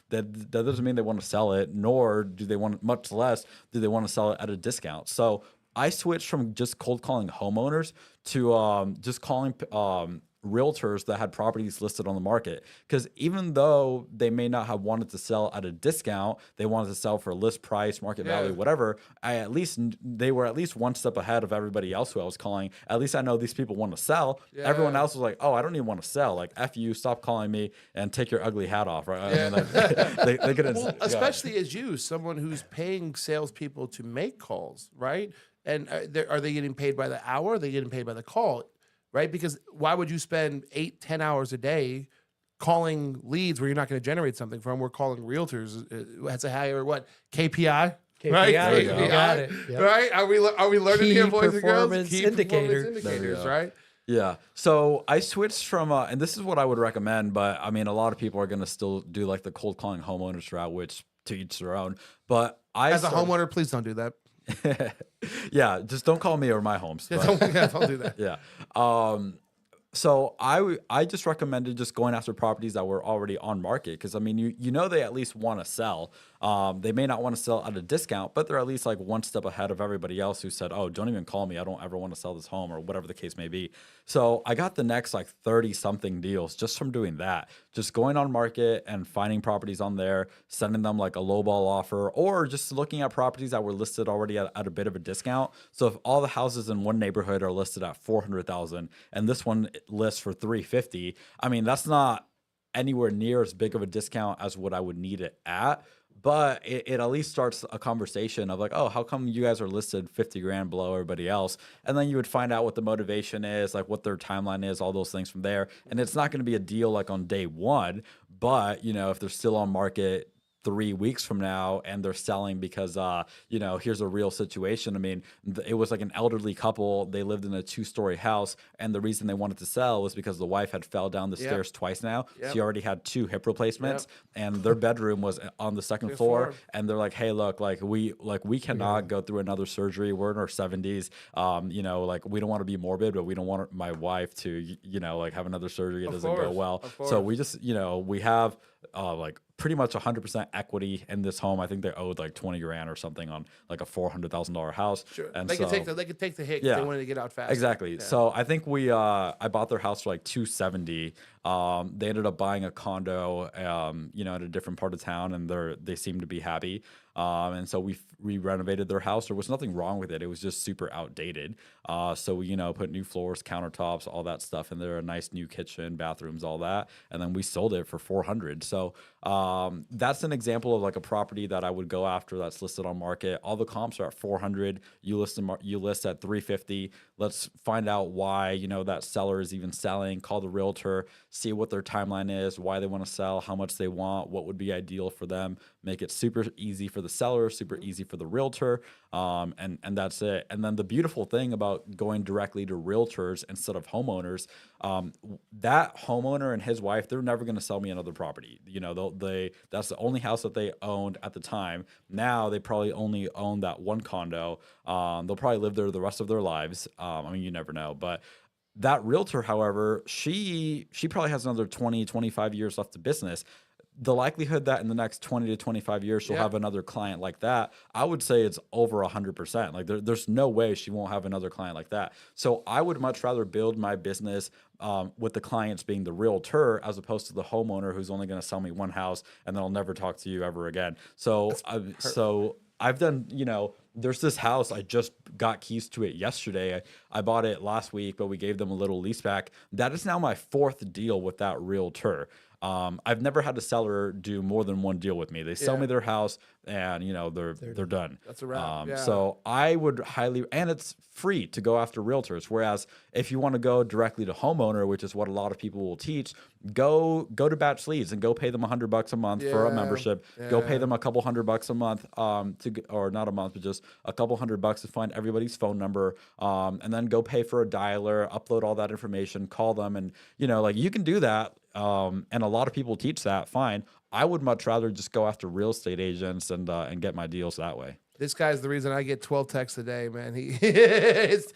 [SPEAKER 3] that doesn't mean they want to sell it, nor do they want, much less do they want to sell it at a discount. So I switched from just cold calling homeowners to just calling realtors that had properties listed on the market. Because even though they may not have wanted to sell at a discount, they wanted to sell for list price, market value, whatever. They were at least one step ahead of everybody else who I was calling. At least I know these people want to sell. Yeah. Everyone else was like, oh, I don't even want to sell. Like, F you, stop calling me and take your ugly hat off. Right?
[SPEAKER 1] Yeah.
[SPEAKER 3] I mean, they couldn't.
[SPEAKER 1] Well, especially as you, someone who's paying salespeople to make calls, right? And are they getting paid by the hour? Are they getting paid by the call? Right? Because why would you spend 8-10 hours a day calling leads where you're not going to generate something from? We're calling realtors. That's a higher what? KPI?
[SPEAKER 2] KPI,
[SPEAKER 1] right?
[SPEAKER 2] you got it. Yep.
[SPEAKER 1] Right? Are we learning
[SPEAKER 2] Key
[SPEAKER 1] here, boys and girls?
[SPEAKER 2] performance
[SPEAKER 1] Key
[SPEAKER 2] indicator.
[SPEAKER 1] performance indicators, right?
[SPEAKER 3] Yeah. So I switched from, and this is what I would recommend, but I mean, a lot of people are going to still do like the cold calling homeowners route, which to each their own. But
[SPEAKER 1] As a homeowner, please don't do that.
[SPEAKER 3] Yeah, just don't call me or my homes.
[SPEAKER 1] Yeah,
[SPEAKER 3] but-
[SPEAKER 1] don't do that.
[SPEAKER 3] yeah. So I just recommended just going after properties that were already on market because I mean they at least want to sell. They may not want to sell at a discount, but they're at least like one step ahead of everybody else who said, "Oh, don't even call me. I don't ever want to sell this home," or whatever the case may be. So I got the next like 30 something deals just from doing that. Just going on market and finding properties on there, sending them like a lowball offer, or just looking at properties that were listed already at a bit of a discount. So if all the houses in one neighborhood are listed at 400,000 and this one lists for 350, I mean that's not anywhere near as big of a discount as what I would need it at. But it at least starts a conversation of like, oh, how come you guys are listed 50 grand below everybody else? And then you would find out what the motivation is, like what their timeline is, all those things from there. And it's not going to be a deal like on day one, but if they're still on market 3 weeks from now and they're selling because here's a real situation. I mean, it was like an elderly couple. They lived in a 2-story house, and the reason they wanted to sell was because the wife had fell down the stairs twice now. She already had 2 hip replacements, and their bedroom was on the second floor. And they're like, hey, look, we cannot go through another surgery. We're in our 70s. We don't want to be morbid, but we don't want my wife to have another surgery. It doesn't go well. So we just we have pretty much 100% equity in this home. I think they owed like 20 grand or something on like a $400,000 house.
[SPEAKER 1] Sure.
[SPEAKER 3] And
[SPEAKER 1] they could take the hit. If they wanted to get out fast.
[SPEAKER 3] Exactly.
[SPEAKER 1] Yeah.
[SPEAKER 3] So I think I bought their house for like 270. They ended up buying a condo, at a different part of town, and they seemed to be happy. And so we renovated their house. There was nothing wrong with it. It was just super outdated. So we, put new floors, countertops, all that stuff in there, a nice new kitchen, bathrooms, all that. And then we sold it for 400. So that's an example of like a property that I would go after that's listed on market. All the comps are at 400. You list at 350. Let's find out why, that seller is even selling. Call the realtor, see what their timeline is, why they want to sell, how much they want, what would be ideal for them. Make it super easy for the seller, super easy for the realtor, and that's it. And then the beautiful thing about going directly to realtors instead of homeowners, that homeowner and his wife, they're never going to sell me another property. That's the only house that they owned at the time. Now they probably only own that one condo. They'll probably live there the rest of their lives. You never know, but that realtor, however, she probably has another 20, 25 years left of business. The likelihood that in the next 20 to 25 years she'll have another client like that, I would say it's over 100%. Like there's no way she won't have another client like that. So I would much rather build my business with the clients being the realtor as opposed to the homeowner who's only going to sell me one house and then I'll never talk to you ever again. So I've done, there's this house, I just got keys to it yesterday. I bought it last week, but we gave them a little lease back. That is now my 4th deal with that realtor. I've never had a seller do more than one deal with me. They sell me their house and they're done.
[SPEAKER 1] That's a wrap.
[SPEAKER 3] So I would and it's free to go after realtors. Whereas if you want to go directly to homeowner, which is what a lot of people will teach, go to batch leads and go pay them $100 a month for a membership. Go pay them a couple $100 a month, or not a month, but just a couple $100 to find everybody's phone number. And then go pay for a dialer, upload all that information, call them. And, you can do that. And a lot of people teach that. Fine. I would much rather just go after real estate agents and get my deals that way.
[SPEAKER 1] This guy's the reason I get 12 texts a day, man. His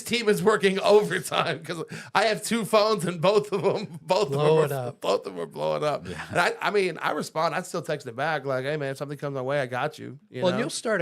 [SPEAKER 1] team is working overtime because I have 2 phones and both of them are blowing up. Yeah. And I respond. I still text it back like, "Hey, man, if something comes my way, I got you."
[SPEAKER 2] And you'll start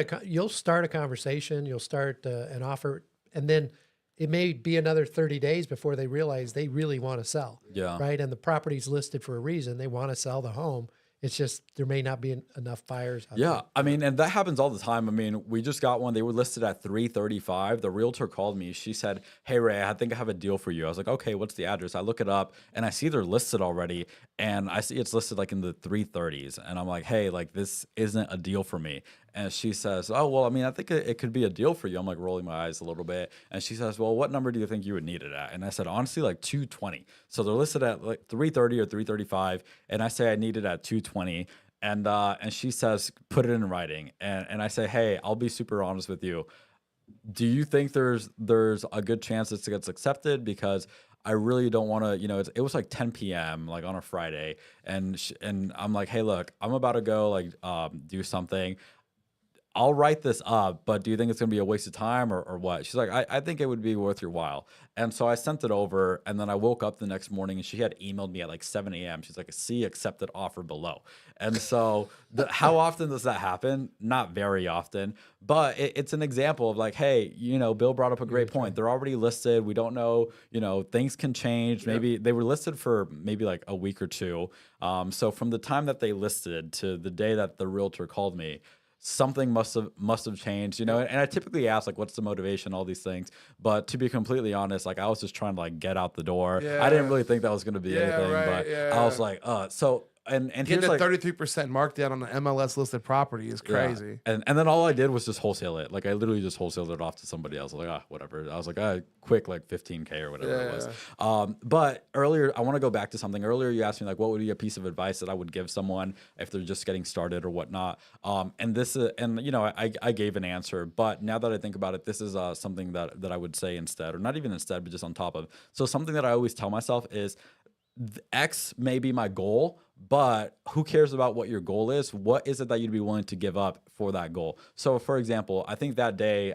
[SPEAKER 2] a conversation. You'll start an offer, and then it may be another 30 days before they realize they really want to sell.
[SPEAKER 3] Yeah.
[SPEAKER 2] Right. And the property's listed for a reason. They want to sell the home. It's just there may not be enough buyers out there.
[SPEAKER 3] And that happens all the time. We just got one. They were listed at 335. The realtor called me. She said, "Hey, Ray, I think I have a deal for you." I was like, "Okay, what's the address?" I look it up, and I see they're listed already, and I see it's listed like in the 330s. And I'm like, "Hey, like this isn't a deal for me." And she says, "Oh, well, I think it could be a deal for you." I'm like rolling my eyes a little bit. And she says, "Well, what number do you think you would need it at?" And I said, "Honestly, like 220. So they're listed at like 330 or 335. And I say I need it at 220. And she says, "Put it in writing." And I say, "Hey, I'll be super honest with you. Do you think there's a good chance it gets accepted? Because I really don't want to, it was like 10 p.m. like on a Friday. And I'm like, "Hey, look, I'm about to go do something. I'll write this up, but do you think it's going to be a waste of time or what?" She's like, I think it would be worth your while. And so I sent it over, and then I woke up the next morning, and she had emailed me at like 7 a.m. She's like, "See accepted offer below." And so how often does that happen? Not very often, but it's an example of like, hey, Bill brought up a great point. They're already listed. We don't know, things can change. Maybe they were listed for maybe like a week or two. So from the time that they listed to the day that the realtor called me, something must have changed, and I typically ask like, what's the motivation, all these things. But to be completely honest, like I was just trying to like get out the door.
[SPEAKER 1] Yeah.
[SPEAKER 3] I didn't really think that was going to be anything, but I was like, so. And
[SPEAKER 1] getting a 33% markdown on an MLS listed property is crazy.
[SPEAKER 3] Yeah. And then all I did was just wholesale it. Like I literally just wholesaled it off to somebody else. Like, whatever. I was like, quick, like 15K or whatever it was. But earlier, I want to go back to something. Earlier, you asked me like, what would be a piece of advice that I would give someone if they're just getting started or whatnot. And this is, I gave an answer, but now that I think about it, this is something that I would say instead, or not even instead, but just on top of. So something that I always tell myself is, X may be my goal, but who cares about what your goal is? What is it that you'd be willing to give up for that goal? So, for example, I think that day,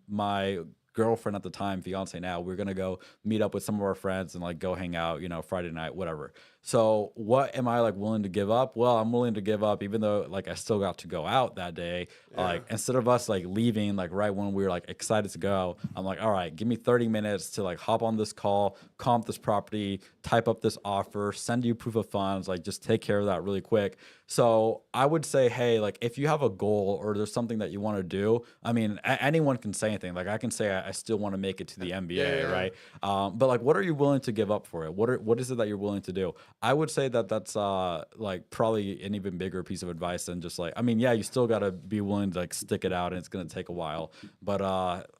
[SPEAKER 3] my girlfriend at the time, fiance now, we were going to go meet up with some of our friends and like go hang out, Friday night, whatever. So what am I like willing to give up? Well, I'm willing to give up, even though like I still got to go out that day. Like instead of us like leaving like right when we were like excited to go, I'm like, all right, give me 30 minutes to like hop on this call, comp this property, type up this offer, send you proof of funds, like just take care of that really quick. So I would say, hey, like if you have a goal or there's something that you want to do, I mean, anyone can say anything. Like I can say I still want to make it to the NBA, right? But like, what are you willing to give up for it? What is it that you're willing to do? I would say that that's like probably an even bigger piece of advice than just like, I mean, yeah, you still got to be willing to like stick it out, and it's going to take a while. But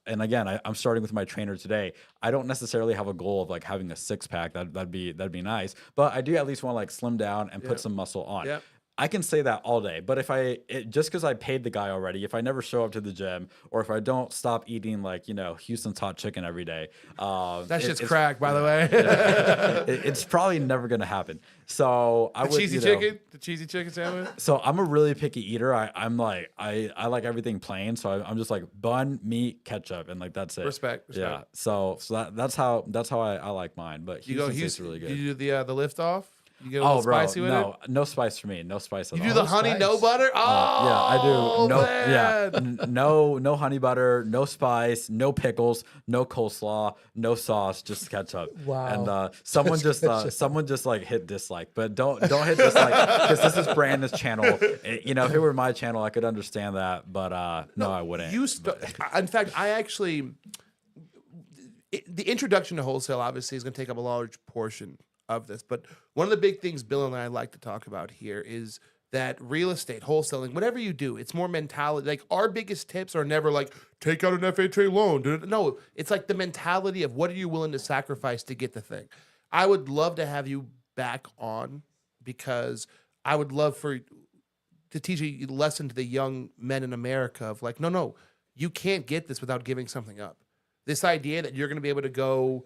[SPEAKER 3] and again, I'm starting with my trainer today. I don't necessarily have a goal of like having a six pack. That'd be nice, but I do at least want to like slim down and put some muscle on.
[SPEAKER 1] Yeah.
[SPEAKER 3] I can say that all day, but if just because I paid the guy already, if I never show up to the gym, or if I don't stop eating like, you know, Houston's hot chicken every day,
[SPEAKER 1] that's just crack, by the way.
[SPEAKER 3] It's probably never going to happen. So I would,
[SPEAKER 1] the cheesy chicken sandwich.
[SPEAKER 3] So I'm a really picky eater. I'm like, I like everything plain. So I'm just like bun, meat, ketchup, and like that's it.
[SPEAKER 1] Respect.
[SPEAKER 3] Yeah. So that's how I like mine. But Houston's tastes really good.
[SPEAKER 1] You do the lift off. You get a little spicy with it?
[SPEAKER 3] No spice for me. No spice at all.
[SPEAKER 1] You do the honey, no butter? Oh,
[SPEAKER 3] yeah, I do. No,
[SPEAKER 1] man.
[SPEAKER 3] no honey butter, no spice, no pickles, no coleslaw, no sauce, just ketchup.
[SPEAKER 2] Wow.
[SPEAKER 3] And someone just like hit dislike, but don't hit dislike because this is Brandon's channel. You know, if it were my channel, I could understand that, but no, I wouldn't.
[SPEAKER 1] In fact, I actually, the introduction to wholesale obviously is going to take up a large portion of this, but one of the big things Bill and I like to talk about here is that real estate, wholesaling, whatever you do, it's more mentality. Like our biggest tips are never like take out an FHA loan. No, it's like the mentality of what are you willing to sacrifice to get the thing. I would love to have you back on because I would love to teach a lesson to the young men in America of like, no, you can't get this without giving something up. This idea that you're going to be able to go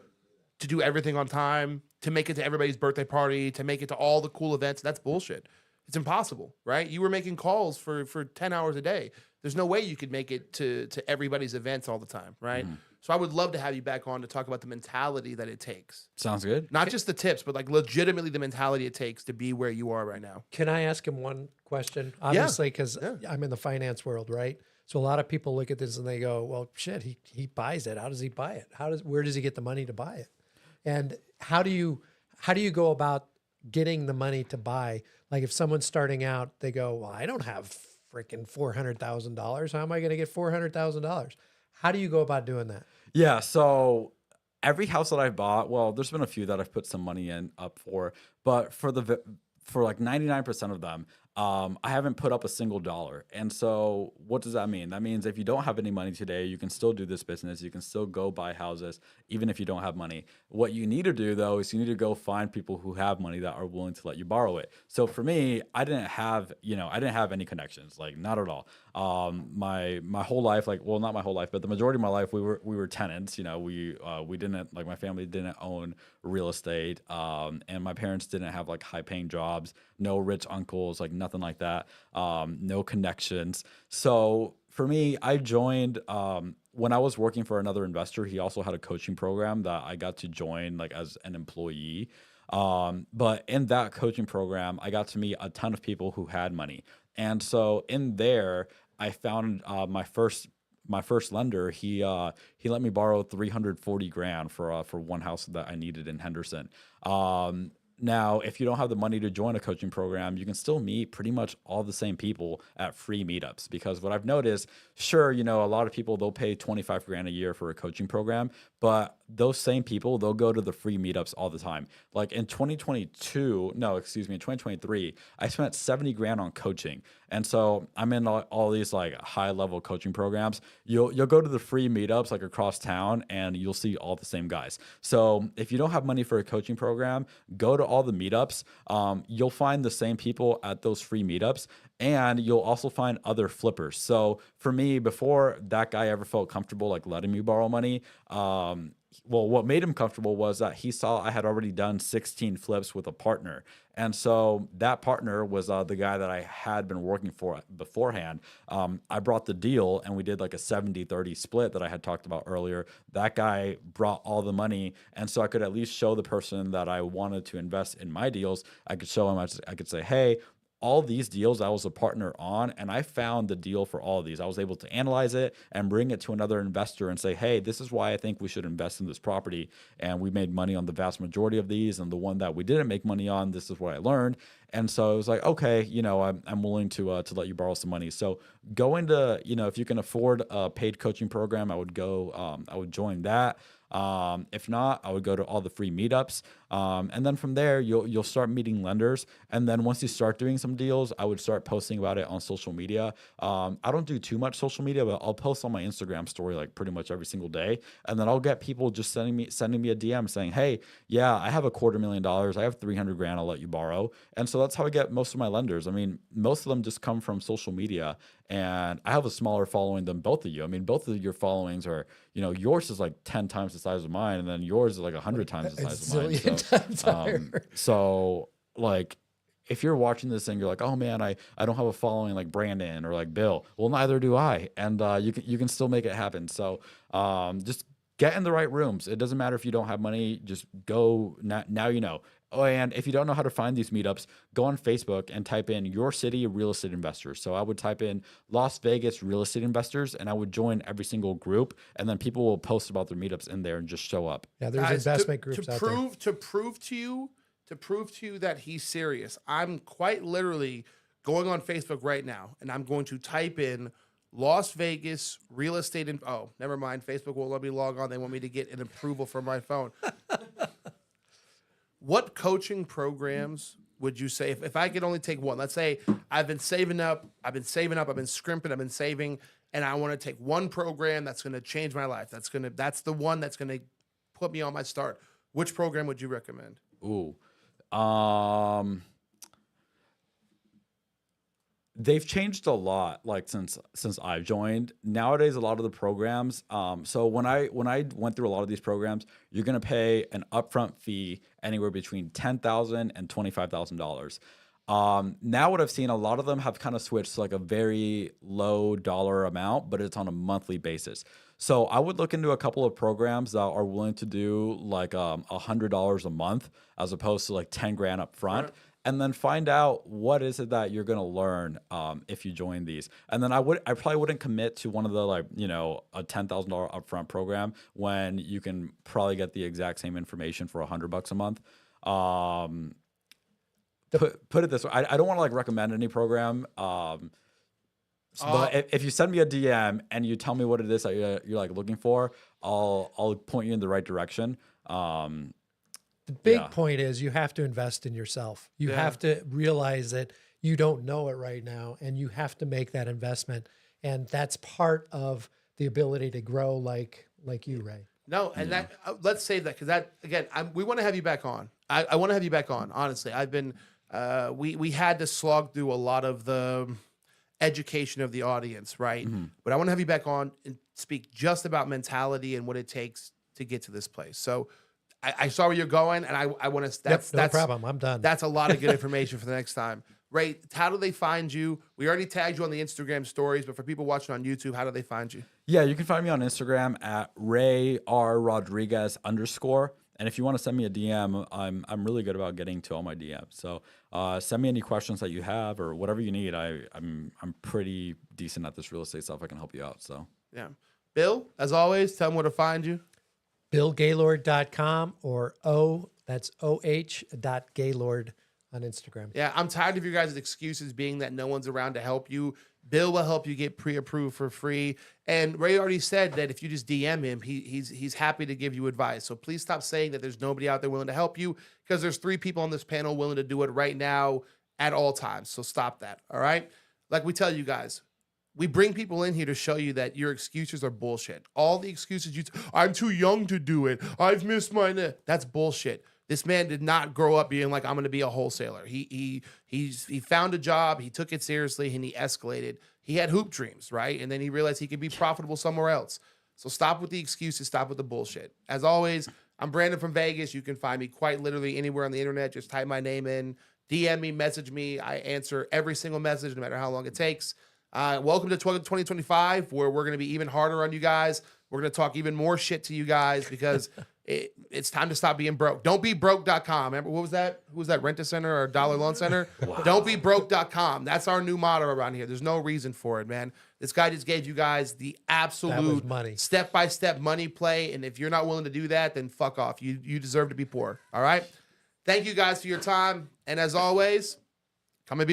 [SPEAKER 1] to do everything on time, to make it to everybody's birthday party, to make it to all the cool events, that's bullshit. It's impossible, right? You were making calls for 10 hours a day. There's no way you could make it to everybody's events all the time, right? Mm-hmm. So I would love to have you back on to talk about the mentality that it takes.
[SPEAKER 3] Sounds good.
[SPEAKER 1] Not just the tips, but like legitimately the mentality it takes to be where you are right now.
[SPEAKER 2] Can I ask him one question? Obviously, because I'm in the finance world, right? So a lot of people look at this and they go, well, shit, he buys it. How does he buy it? Where does he get the money to buy it? And how do you go about getting the money to buy? Like if someone's starting out, they go, well, I don't have freaking $400,000. How am I going to get $400,000? How do you go about doing that?
[SPEAKER 3] Yeah. So every house that I've bought, well, there's been a few that I've put some money up for, but for like 99% of them, I haven't put up a single dollar. And so what does that mean? That means if you don't have any money today, you can still do this business. You can still go buy houses, even if you don't have money. What you need to do though, is you need to go find people who have money that are willing to let you borrow it. So for me, I didn't have any connections, like not at all. My whole life, like, well, not my whole life, but the majority of my life, we were tenants. You know, we didn't, like, my family didn't own real estate. And my parents didn't have like high paying jobs, no rich uncles, like nothing like that. No connections. So for me, I joined, when I was working for another investor, he also had a coaching program that I got to join like as an employee. But in that coaching program, I got to meet a ton of people who had money. And so in there, I found my first lender. He let me borrow $340,000 for one house that I needed in Henderson. Now, if you don't have the money to join a coaching program, you can still meet pretty much all the same people at free meetups. Because what I've noticed, sure, you know, a lot of people, they'll pay $25,000 a year for a coaching program, but those same people, they'll go to the free meetups all the time. Like in 2023, I spent $70,000 on coaching. And so I'm in all these like high level coaching programs. You'll go to the free meetups like across town and you'll see all the same guys. So if you don't have money for a coaching program, go to all the meetups. You'll find the same people at those free meetups. And you'll also find other flippers. So for me, before that guy ever felt comfortable like letting me borrow money, well, what made him comfortable was that he saw I had already done 16 flips with a partner. And so that partner was the guy that I had been working for beforehand. I brought the deal and we did like a 70-30 split that I had talked about earlier. That guy brought all the money. And so I could at least show the person that I wanted to invest in my deals. I could show him, I could say, hey, all these deals I was a partner on, and I found the deal for all of these. I was able to analyze it and bring it to another investor and say, hey, this is why I think we should invest in this property. And we made money on the vast majority of these. And the one that we didn't make money on, this is what I learned. And so it was like, okay, I'm willing to let you borrow some money. So go into, if you can afford a paid coaching program, I would join that. If not, I would go to all the free meetups. And then from there, you'll start meeting lenders. And then once you start doing some deals, I would start posting about it on social media. I don't do too much social media, but I'll post on my Instagram story like pretty much every single day. And then I'll get people just sending me a DM saying, hey, yeah, I have $250,000. I have $300,000. I'll let you borrow. And so that's how I get most of my lenders. I mean, most of them just come from social media. And I have a smaller following than both of you. I mean, both of your followings are, yours is like 10 times the size of mine, and then yours is like 100 times the size of mine. So like, if you're watching this and you're like, oh man, I don't have a following like Brandon or like Bill, well, neither do I. And you can still make it happen. So just get in the right rooms. It doesn't matter if you don't have money, just go now you know. Oh, and if you don't know how to find these meetups, go on Facebook and type in your city real estate investors. So I would type in Las Vegas real estate investors, and I would join every single group, and then people will post about their meetups in there and just show up.
[SPEAKER 2] Yeah, there's investment groups out there.
[SPEAKER 1] To prove to you that he's serious, I'm quite literally going on Facebook right now, and I'm going to type in Las Vegas real estate. Oh, never mind. Facebook won't let me log on. They want me to get an approval from my phone. What coaching programs would you say, if I could only take one? Let's say I've been saving up, I've been scrimping, I've been saving, and I want to take one program that's going to change my life. That's the one that's going to put me on my start. Which program would you recommend?
[SPEAKER 3] Ooh. They've changed a lot, like since I've joined. Nowadays, a lot of the programs. So when I went through a lot of these programs, you're gonna pay an upfront fee anywhere between $10,000 and $25,000. Now what I've seen, a lot of them have kind of switched to like a very low dollar amount, but it's on a monthly basis. So I would look into a couple of programs that are willing to do like $100 a month as opposed to like 10 grand up front. Right. And then find out what is it that you're gonna learn if you join these. And then I probably wouldn't commit to one of the a $10,000 upfront program when you can probably get the exact same information for $100 a month. Put it this way, I don't want to like recommend any program. But if you send me a DM and you tell me what it is that you're like looking for, I'll point you in the right direction.
[SPEAKER 2] The big point is you have to invest in yourself. You have to realize that you don't know it right now, and you have to make that investment. And that's part of the ability to grow like you, Ray.
[SPEAKER 1] No, and that let's save that, because that, again, we want to have you back on. I want to have you back on, honestly. I've been, we had to slog through a lot of the education of the audience, right? Mm-hmm. But I want to have you back on and speak just about mentality and what it takes to get to this place. So I saw where you're going, and I want to. That's
[SPEAKER 2] no problem. I'm done.
[SPEAKER 1] That's a lot of good information for the next time. Ray, how do they find you? We already tagged you on the Instagram stories, but for people watching on YouTube, how do they find you?
[SPEAKER 3] Yeah, you can find me on Instagram at RayRRodriguez_. And if you want to send me a DM, I'm really good about getting to all my DMs. So send me any questions that you have or whatever you need. I'm pretty decent at this real estate stuff. I can help you out. So
[SPEAKER 1] yeah, Bill, as always, tell them where to find you.
[SPEAKER 2] BillGaylord.com or that's OH.Gaylord on Instagram.
[SPEAKER 1] Yeah, I'm tired of you guys' excuses being that no one's around to help you. Bill will help you get pre-approved for free. And Ray already said that if you just DM him, he's happy to give you advice. So please stop saying that there's nobody out there willing to help you, because there's 3 people on this panel willing to do it right now at all times. So stop that, all right? Like we tell you guys, we bring people in here to show you that your excuses are bullshit. All the excuses I'm too young to do it. I've missed my that's bullshit. This man did not grow up being like, I'm going to be a wholesaler. He found a job, he took it seriously, and he escalated. He had hoop dreams, right? And then he realized he could be profitable somewhere else. So stop with the excuses, stop with the bullshit. As always, I'm Brandon from Vegas. You can find me quite literally anywhere on the internet. Just type my name in, DM me, message me. I answer every single message, no matter how long it takes. Welcome to 2025, where we're going to be even harder on you guys. We're going to talk even more shit to you guys because it's time to stop being broke. Don't be broke.com. Remember, what was that? Who was that? Rent-A-Center or Dollar Loan Center? Wow. Don't be broke.com. That's our new motto around here. There's no reason for it, man. This guy just gave you guys the absolute step-by-step money play. And if you're not willing to do that, then fuck off. You deserve to be poor. All right? Thank you guys for your time. And as always, come and be